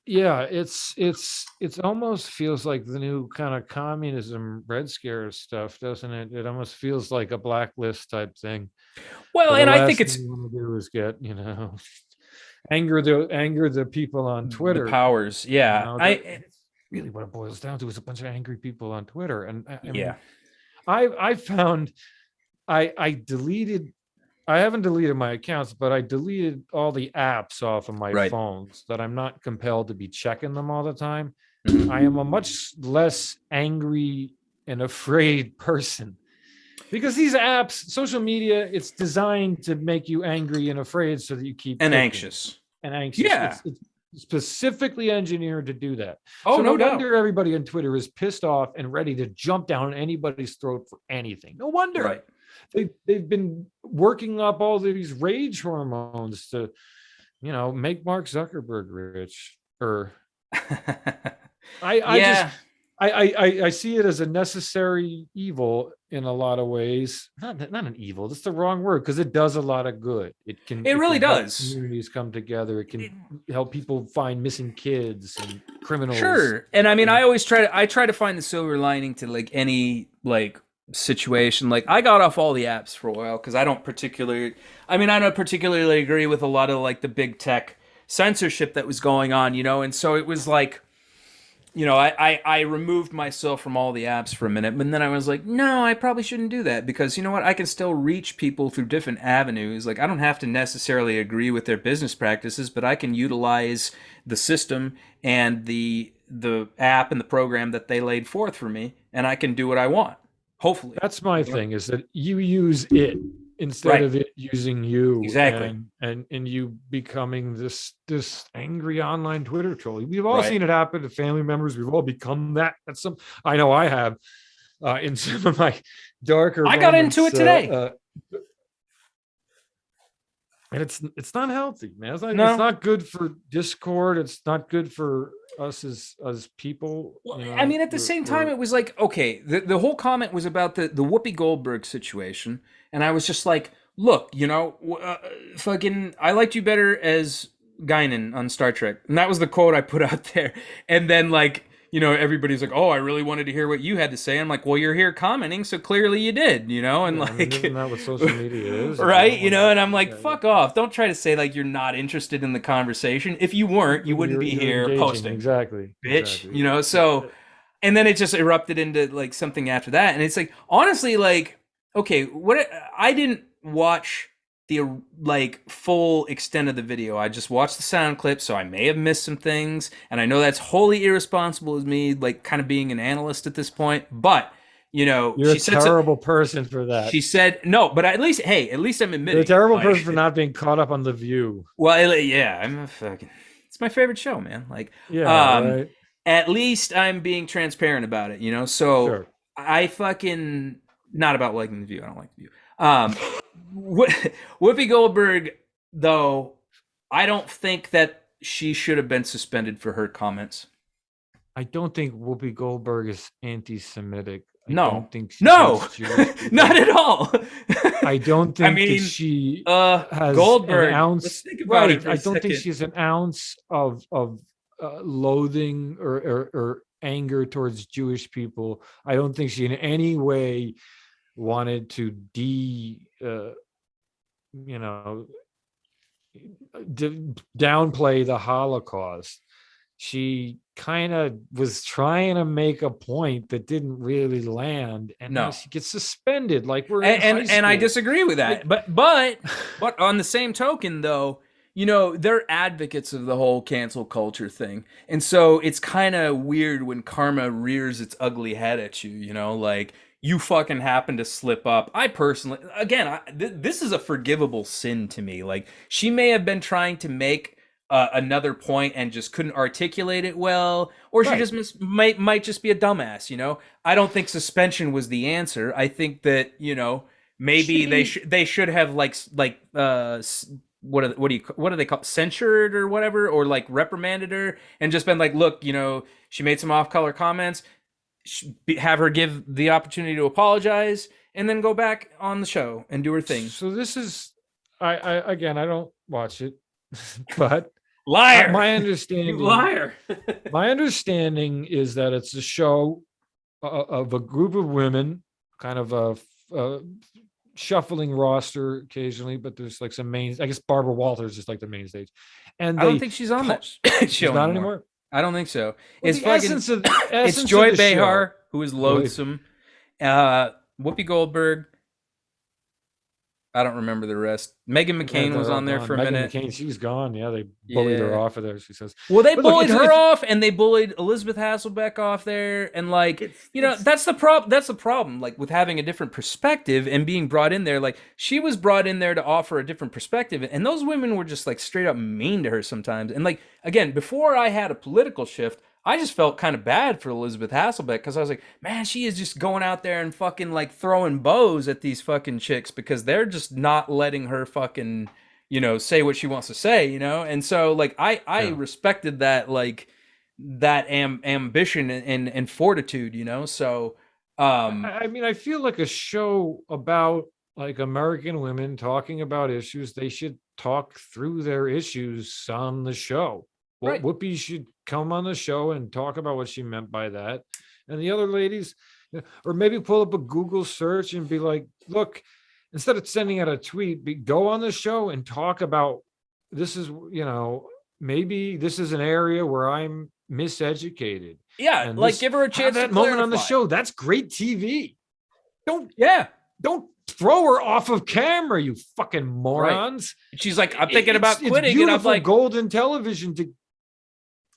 It's almost feels like the new kind of communism Red Scare stuff, doesn't it? It almost feels like a blacklist type thing. Well, and I think it's you want to do is get, anger the people on Twitter. The powers, yeah. It's really what it boils down to is a bunch of angry people on Twitter. And I mean, I found I haven't deleted my accounts, but I deleted all the apps off of my phones that I'm not compelled to be checking them all the time. I am a much less angry and afraid person Because these apps, social media, it's designed to make you angry and afraid so that you keep and clicking. anxious. And anxious. Yeah. It's specifically enginered to do that. Oh, so no doubt. wonder everybody on Twitter is pissed off and ready to jump down anybody's throat for anything. No wonder. Right. They've been working up all these rage hormones to, make Mark Zuckerberg rich. Or I see it as a necessary evil in a lot of ways. Not an evil. That's the wrong word, because it does a lot of good. It really can help does. communities come together. It can help people find missing kids and criminals. Sure. And I mean, I try to find the silver lining to like any like situation. Like I got off all the apps for a while because I don't particularly agree with a lot of like the big tech censorship that was going on, and so it was like, I removed myself from all the apps for a minute, but then I was like, no, I probably shouldn't do that, because you know what? I can still reach people through different avenues. Like I don't have to necessarily agree with their business practices, but I can utilize the system and the app and the program that they laid forth for me, and I can do what I want. Hopefully. That's my thing, is that you use it instead of it using you. Exactly. And you becoming this angry online Twitter troll. We've all seen it happen to family members. We've all become that. I know I have in some of my darker I got moments, into it today. And it's not healthy, man. It's not good for Discord. It's not good for us as people. Well, I mean, at the same time, it was like, okay, the whole comment was about the Whoopi Goldberg situation, and I was just like, look, fucking, I liked you better as Guinan on Star Trek, and that was the quote I put out there, and then like, everybody's like, oh, I really wanted to hear what you had to say. I'm like, well, you're here commenting, so clearly you did, and like, isn't that what social media is? Right? And I'm like, fuck off. Don't try to say like you're not interested in the conversation. If you weren't, you wouldn't be here engaging. posting. Exactly. Bitch. So, and then it just erupted into like something after that. And it's like, honestly, like, okay, I didn't watch the like full extent of the video. I just watched the sound clip, so I may have missed some things, and I know that's wholly irresponsible as me, like kind of being an analyst at this point, but you're a terrible person for that. She said no, but at least I'm admitting you're a terrible person for not being caught up on The View. Well, yeah, I'm a fucking, it's my favorite show, man. Like, right. At least I'm being transparent about it, so sure. I fucking, not about liking The View, I don't like The View. Whoopi Goldberg, though, I don't think that she should have been suspended for her comments. I don't think Whoopi Goldberg is anti-Semitic. No, don't think not at all. I don't think that she has Goldberg. An ounce. Let's think about it for I don't think she has an ounce of loathing or anger towards Jewish people. I don't think she in any way wanted to downplay the Holocaust. She kind of was trying to make a point that didn't really land, and now she gets suspended. Like we're in high school. And I disagree with that. But on the same token, though, they're advocates of the whole cancel culture thing, and so it's kind of weird when karma rears its ugly head at you. Like, you fucking happen to slip up. I personally, again, this is a forgivable sin to me. Like, she may have been trying to make another point and just couldn't articulate it well, or she just might just be a dumbass. I don't think suspension was the answer. I think that maybe they should have like what do they call, censured or whatever, or like reprimanded her and just been like, look, she made some off-color comments. Have her give the opportunity to apologize and then go back on the show and do her thing. So this is, I don't watch it, but liar. My understanding, liar. My understanding is that it's a show of a group of women, kind of a shuffling roster occasionally, but there's like some main. I guess Barbara Walters is like the main stage, and I don't think she's on that show not anymore. I don't think so. Well, It's Joy Behar, who is loathsome. Whoopi Goldberg, I don't remember the rest. Megan McCain was on there for a Megan minute. McCain, she was gone. Yeah, they bullied her Yeah. off of there. She says, Well, they But look, bullied it's- her it's- off, and they bullied Elizabeth Hasselbeck off there, and like, that's the problem. That's the problem, like with having a different perspective and being brought in there. Like, she was brought in there to offer a different perspective, and those women were just like straight up mean to her sometimes. And like, again, before I had a political shift, I just felt kind of bad for Elizabeth Hasselbeck because I was like, man, she is just going out there and fucking like throwing bows at these fucking chicks because they're just not letting her fucking, say what she wants to say, And so like I respected that, like that ambition and fortitude, So I mean, I feel like a show about like American women talking about issues, they should talk through their issues on the show. Well, Right. Whoopi should come on the show and talk about what she meant by that. And the other ladies, or maybe pull up a Google search and be like, look, instead of sending out a tweet, go on the show and talk about this is, maybe this is an area where I'm miseducated. yeah, And like this- give her a have chance that to moment on the clarify. show. That's great TV. Don't throw her off of camera, you fucking morons. She's like, I'm thinking about It's quitting, and I'm beautiful like, golden television to.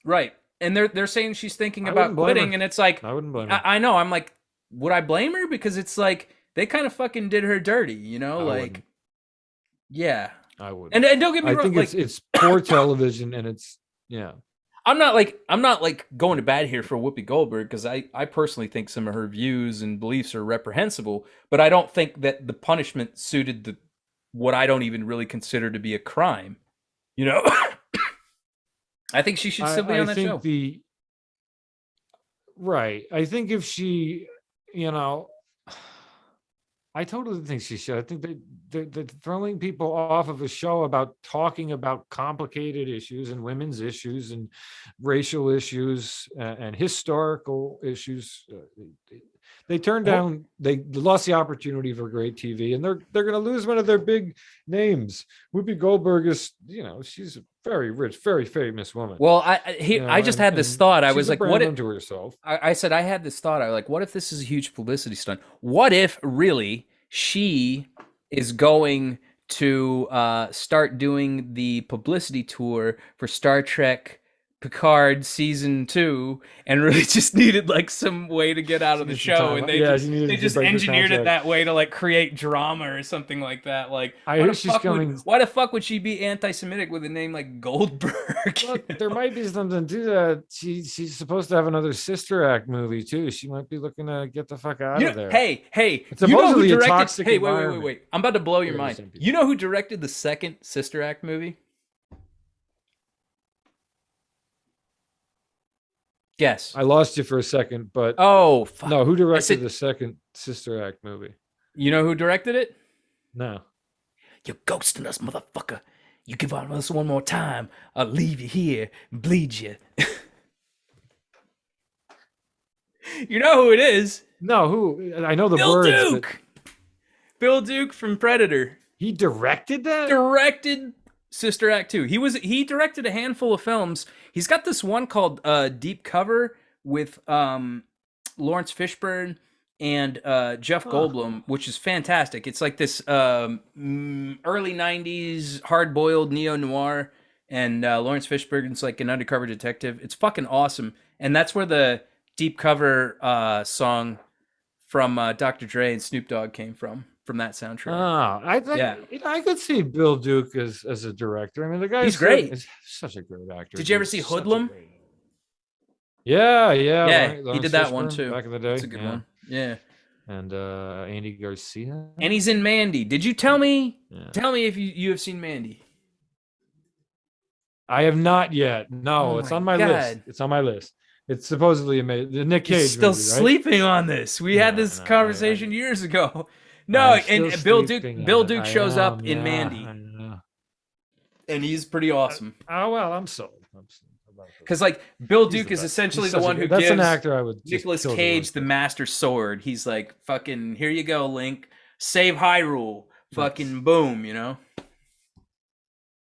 right. And they're saying she's thinking I about wouldn't blame quitting, her. and it's like, I wouldn't blame her. I know. I'm like, would I blame her? Because it's like they kind of fucking did her dirty, I like, wouldn't. yeah. I would. And don't get me I wrong, think like, it's poor television, and it's I'm not like going to bat here for Whoopi Goldberg because I personally think some of her views and beliefs are reprehensible, but I don't think that the punishment suited what I don't even really consider to be a crime. I think she should still be on that show. Right. I think if she, I totally think she should. I think they're throwing people off of a show about talking about complicated issues and women's issues and racial issues and historical issues. They turned down. They lost the opportunity for great TV, and they're going to lose one of their big names. Whoopi Goldberg is, she's a very rich, very famous woman. Well, I just had this thought. I was like, what if unto herself? I said I had this thought. I was like, what if this is a huge publicity stunt? What if really she is going to start doing the publicity tour for Star Trek Picard season 2 and really just needed like some way to get out of the show, and they just engineered it that way to like create drama or something like that. Like, I hear she's coming. Why the fuck would she be anti-Semitic with a name like Goldberg? Look, there might be something to that. She's supposed to have another Sister Act movie too. She might be looking to get the fuck out of there. Hey, it's supposedly a toxic Hey, environment. wait! I'm about to blow your mind. You know who directed the second Sister Act movie? Guess. I lost you for a second, but oh fuck. No, who directed the second Sister Act movie? You know who directed it? No. You're ghosting us, motherfucker. You give us one more time, I'll leave you here and bleed you. You know who it is? No, who? I know the Bill words. Duke. Bill Duke from Predator. He directed that? Directed Sister Act 2. He directed a handful of films. He's got this one called Deep Cover with Lawrence Fishburne and Jeff Goldblum, which is fantastic. It's like this early 90s hard-boiled neo-noir, and Lawrence Fishburne's like an undercover detective. It's fucking awesome. And that's where the Deep Cover song from Dr. Dre and Snoop Dogg came from that soundtrack. I think I could see Bill Duke as a director. I mean, the guy's great. He's such a great actor. Did you ever see Hoodlum? Yeah, he did that one too. Back in the day. That's a good one. Yeah. And Andy Garcia. And he's in Mandy. Did you tell me? Yeah. Tell me if you have seen Mandy. I have not yet. No, it's on my list. It's on my list. It's supposedly amazing. The Nick Cage He's still movie, right? sleeping on this. We had this conversation years ago. No, and Bill Duke shows up in Mandy, and he's pretty awesome. Well, I'm sold. Because like Bill Duke is essentially the one who gives an actor I would Nicolas Cage the Master Sword. He's like, fucking, here you go, Link, save Hyrule, fucking boom,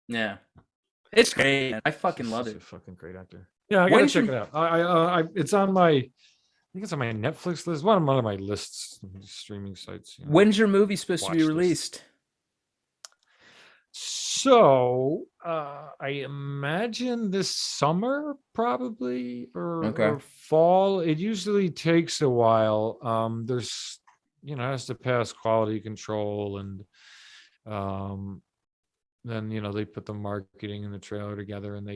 Yeah, it's great. I fucking love it. A fucking great actor. Yeah, I gotta check it out. I it's on my. I think it's on my Netflix list. One of my lists, streaming sites. When's your movie supposed to be released? So I imagine this summer probably or fall. It usually takes a while. There's it has to pass quality control, and then they put the marketing and the trailer together, and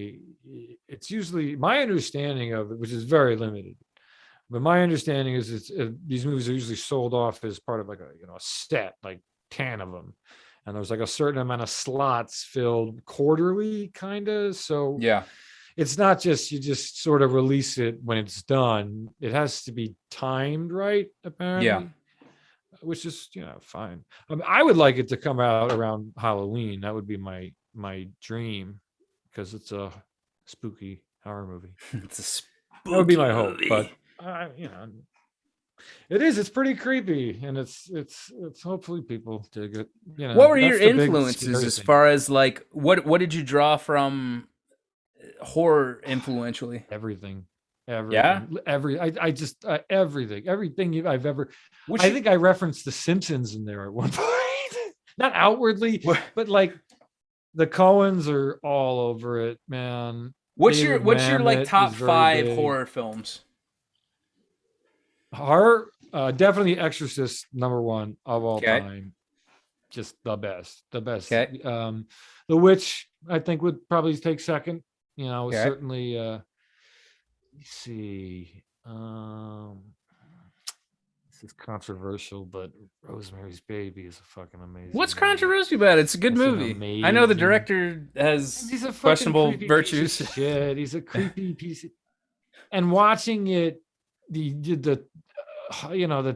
it's usually, my understanding of it, which is very limited, but my understanding is these movies are usually sold off as part of like a set, like 10 of them, and there's like a certain amount of slots filled quarterly, kind of. So Yeah. it's not just you just sort of release it when it's done. It has to be timed right, apparently. Yeah. Which is fine. I would like it to come out around Halloween. That would be my dream, because it's a spooky horror movie. It's a spooky That would be my hope. movie. But it is. It's pretty creepy, and it's hopefully people dig it. What were your that's the big influences scary as thing. far as like what did you draw from horror influentially? Everything. Yeah? Everything I've ever. I think I referenced The Simpsons in there at one point. Not outwardly, but like the Coens are all over it, man. What's your like Mamet top is very 5 big. horror films? Horror, definitely Exorcist, number 1 of all Okay. time. Just the best. Okay. The Witch, I think, would probably take second. Okay. Certainly. Let's see. This is controversial, but Rosemary's Baby is a fucking amazing. What's movie. controversial about it? It's a good It's an movie. I know the amazing- director has He's a fucking questionable creepy virtues. piece of shit. He's a creepy piece. And watching it, the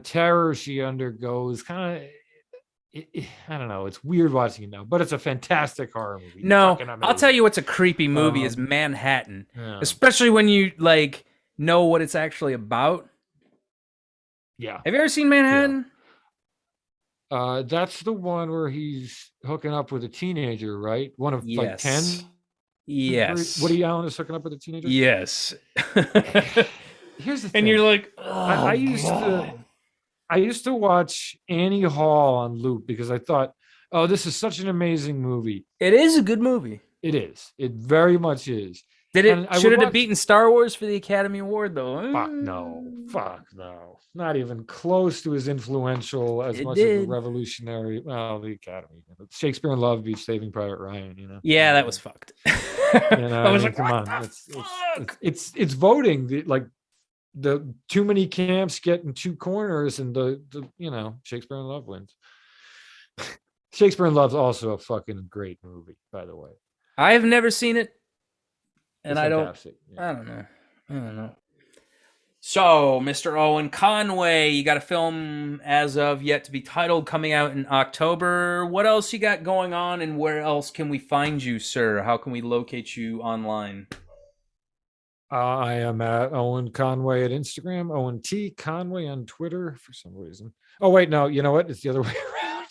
terror she undergoes, kind of. I don't know. It's weird watching it now, but it's a fantastic horror movie. No, Fucking I'll amazing. tell you what's a creepy movie is Manhattan. Yeah. Especially when you like know what it's actually about. Yeah. Have you ever seen Manhattan? That's the one where he's hooking up with a teenager, right? One of like 10. Yes. Woody Allen is hooking up with a teenager. Yes. Here's the thing. And you're like, I used to watch Annie Hall on loop because I thought, oh, this is such an amazing movie. it is a good movie. It is. It very much is. Did And it I should would it have watch- beaten Star Wars for the Academy Award though? Fuck no. Fuck no. Not even close to as influential as It much as did. the revolutionary. Well, the Academy. Shakespeare in Love beats Saving Private Ryan. Yeah, that was fucked. I was like, come what on. the fuck? It's voting. The too many camps get in two corners, and the Shakespeare in Love wins. Shakespeare in Love's also a fucking great movie, by the way. I have never seen it, and It's I fantastic. Yeah. don't know. So, Mr. Owen Conway, you got a film as of yet to be titled coming out in October. What else you got going on, and where else can we find you, sir? How can we locate you online? I am at Owen Conway at Instagram, Owen T. Conway on Twitter for some reason. Oh, wait, no, you know what? It's the other way around.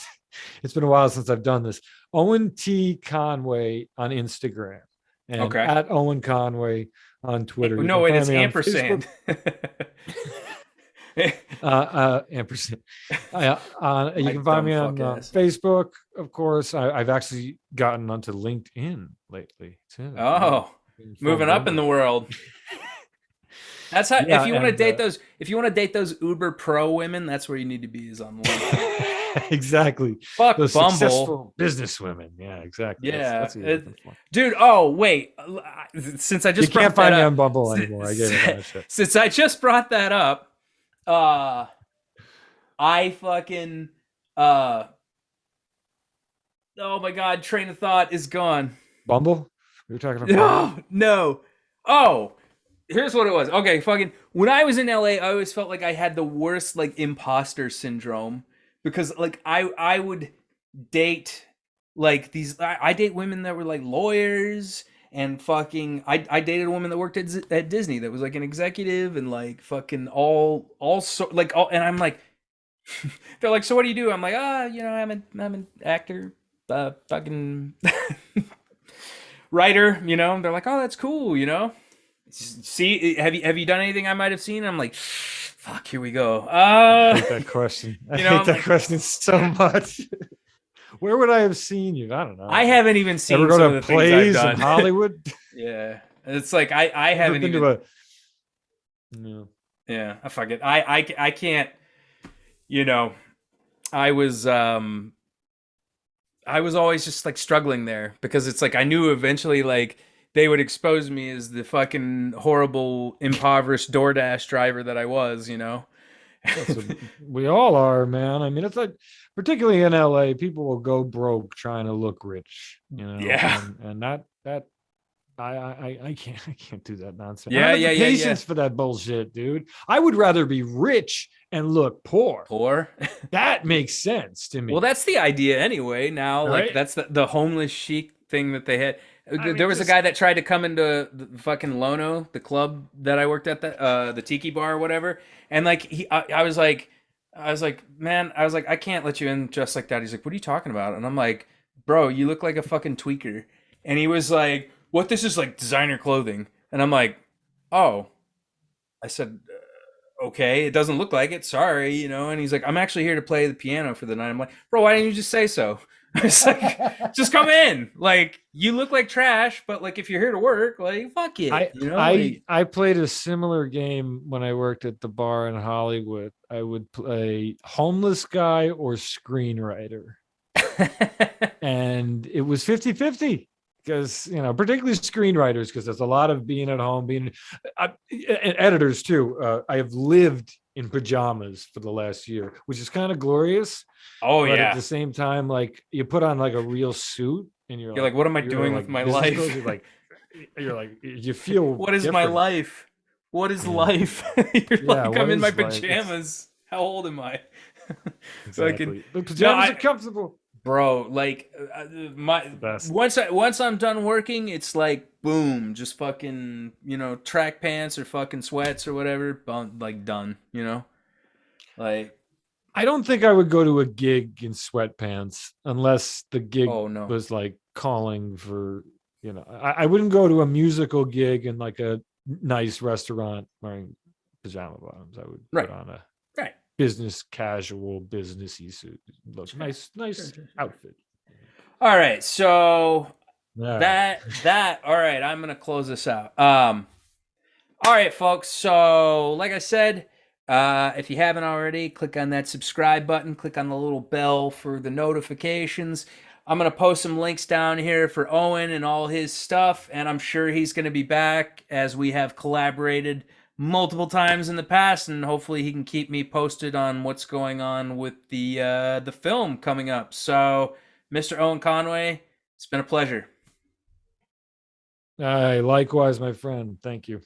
It's been a while since I've done this. Owen T. Conway on Instagram. And at Owen Conway on Twitter. No, wait, it's ampersand. Ampersand. You can find me on Facebook, of course. I've actually gotten onto LinkedIn lately, too. Oh, moving up in the world. That's how. Yeah, if you want to date those, if you want to date those Uber Pro women, that's where you need to be. Is on LinkedIn. Exactly. Fuck those Bumble. Successful business women. Yeah, exactly. Yeah, that's what you're looking for. Dude. Oh wait, since I just you can't find me on Bumble anymore. I gave it that shit. Since I just brought that up, I fucking oh my god, train of thought is gone. Bumble? We were talking about No. Oh, here's what it was. Okay, fucking when I was in LA, I always felt like I had the worst like imposter syndrome because like I would date like these I date women that were like lawyers and fucking I dated a woman that worked at Disney that was like an executive and like fucking all so like all, and I'm like they're like, so what do you do? I'm like, I'm an actor, fucking writer, They're like, oh, that's cool, See, have you done anything I might have seen? I'm like, fuck, here we go. I hate that question. I hate that question so much. Where would I have seen you? I don't know. I haven't even seen Ever go some to of the things I've plays done. in Hollywood? Yeah, it's like I Ever haven't been even. to a no. Yeah, I fuck it. I can't. You know, I was always just like struggling there because it's like I knew eventually like they would expose me as the fucking horrible impoverished DoorDash driver that I was, you know. That's what we all are, man. I mean, it's like, particularly in LA, people will go broke trying to look rich, Yeah. and that I can't do that nonsense. I Yeah, don't have the yeah. patience for that bullshit, dude. I would rather be rich and look poor. Poor. That makes sense to me. Well, that's the idea anyway. Now, like Right? that's the homeless chic thing that they had. I mean, There was a just guy that tried to come into the fucking Lono, the club that I worked at, the Tiki Bar or whatever, and like I was like, man, I was like, I can't let you in just like that. He's like, what are you talking about? And I'm like, bro, you look like a fucking tweaker. And he was like, what? This is like designer clothing. And I'm like, oh. I said, okay, it doesn't look like it. Sorry, you know. And he's like, I'm actually here to play the piano for the night. I'm like, bro, why didn't you just say so? It's like, just come in. Like, you look like trash, but like, if you're here to work, like, fuck it. You know, I played a similar game when I worked at the bar in Hollywood. I would play homeless guy or screenwriter. And it was 50-50 because, particularly screenwriters, because there's a lot of being at home, and editors too. I have lived in pajamas for the last year, which is kind of glorious. Oh, but yeah. at the same time, like, you put on like a real suit and you're like, what am I doing with my life? You're like, you feel what is different. my life? What is life? You're like, I'm in my pajamas. How old am I? Exactly. The pajamas are comfortable, bro. Like, once I'm done working, it's like boom, just fucking, track pants or fucking sweats or whatever, like done. Like, I don't think I would go to a gig in sweatpants unless the gig no. was like calling for, I wouldn't go to a musical gig in like a nice restaurant wearing pajama bottoms. I would put on a business casual, businessy suit. Look, nice outfit. All right, so all right, I'm gonna close this out. All right, folks. So, like I said, if you haven't already, click on that subscribe button. Click on the little bell for the notifications. I'm going to post some links down here for Owen and all his stuff, and I'm sure he's going to be back as we have collaborated multiple times in the past, and hopefully he can keep me posted on what's going on with the film coming up. So, Mr. Owen Conway, it's been a pleasure. Likewise, my friend. Thank you.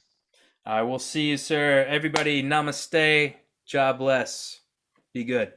I will see you, sir. Everybody, namaste. God bless. Be good.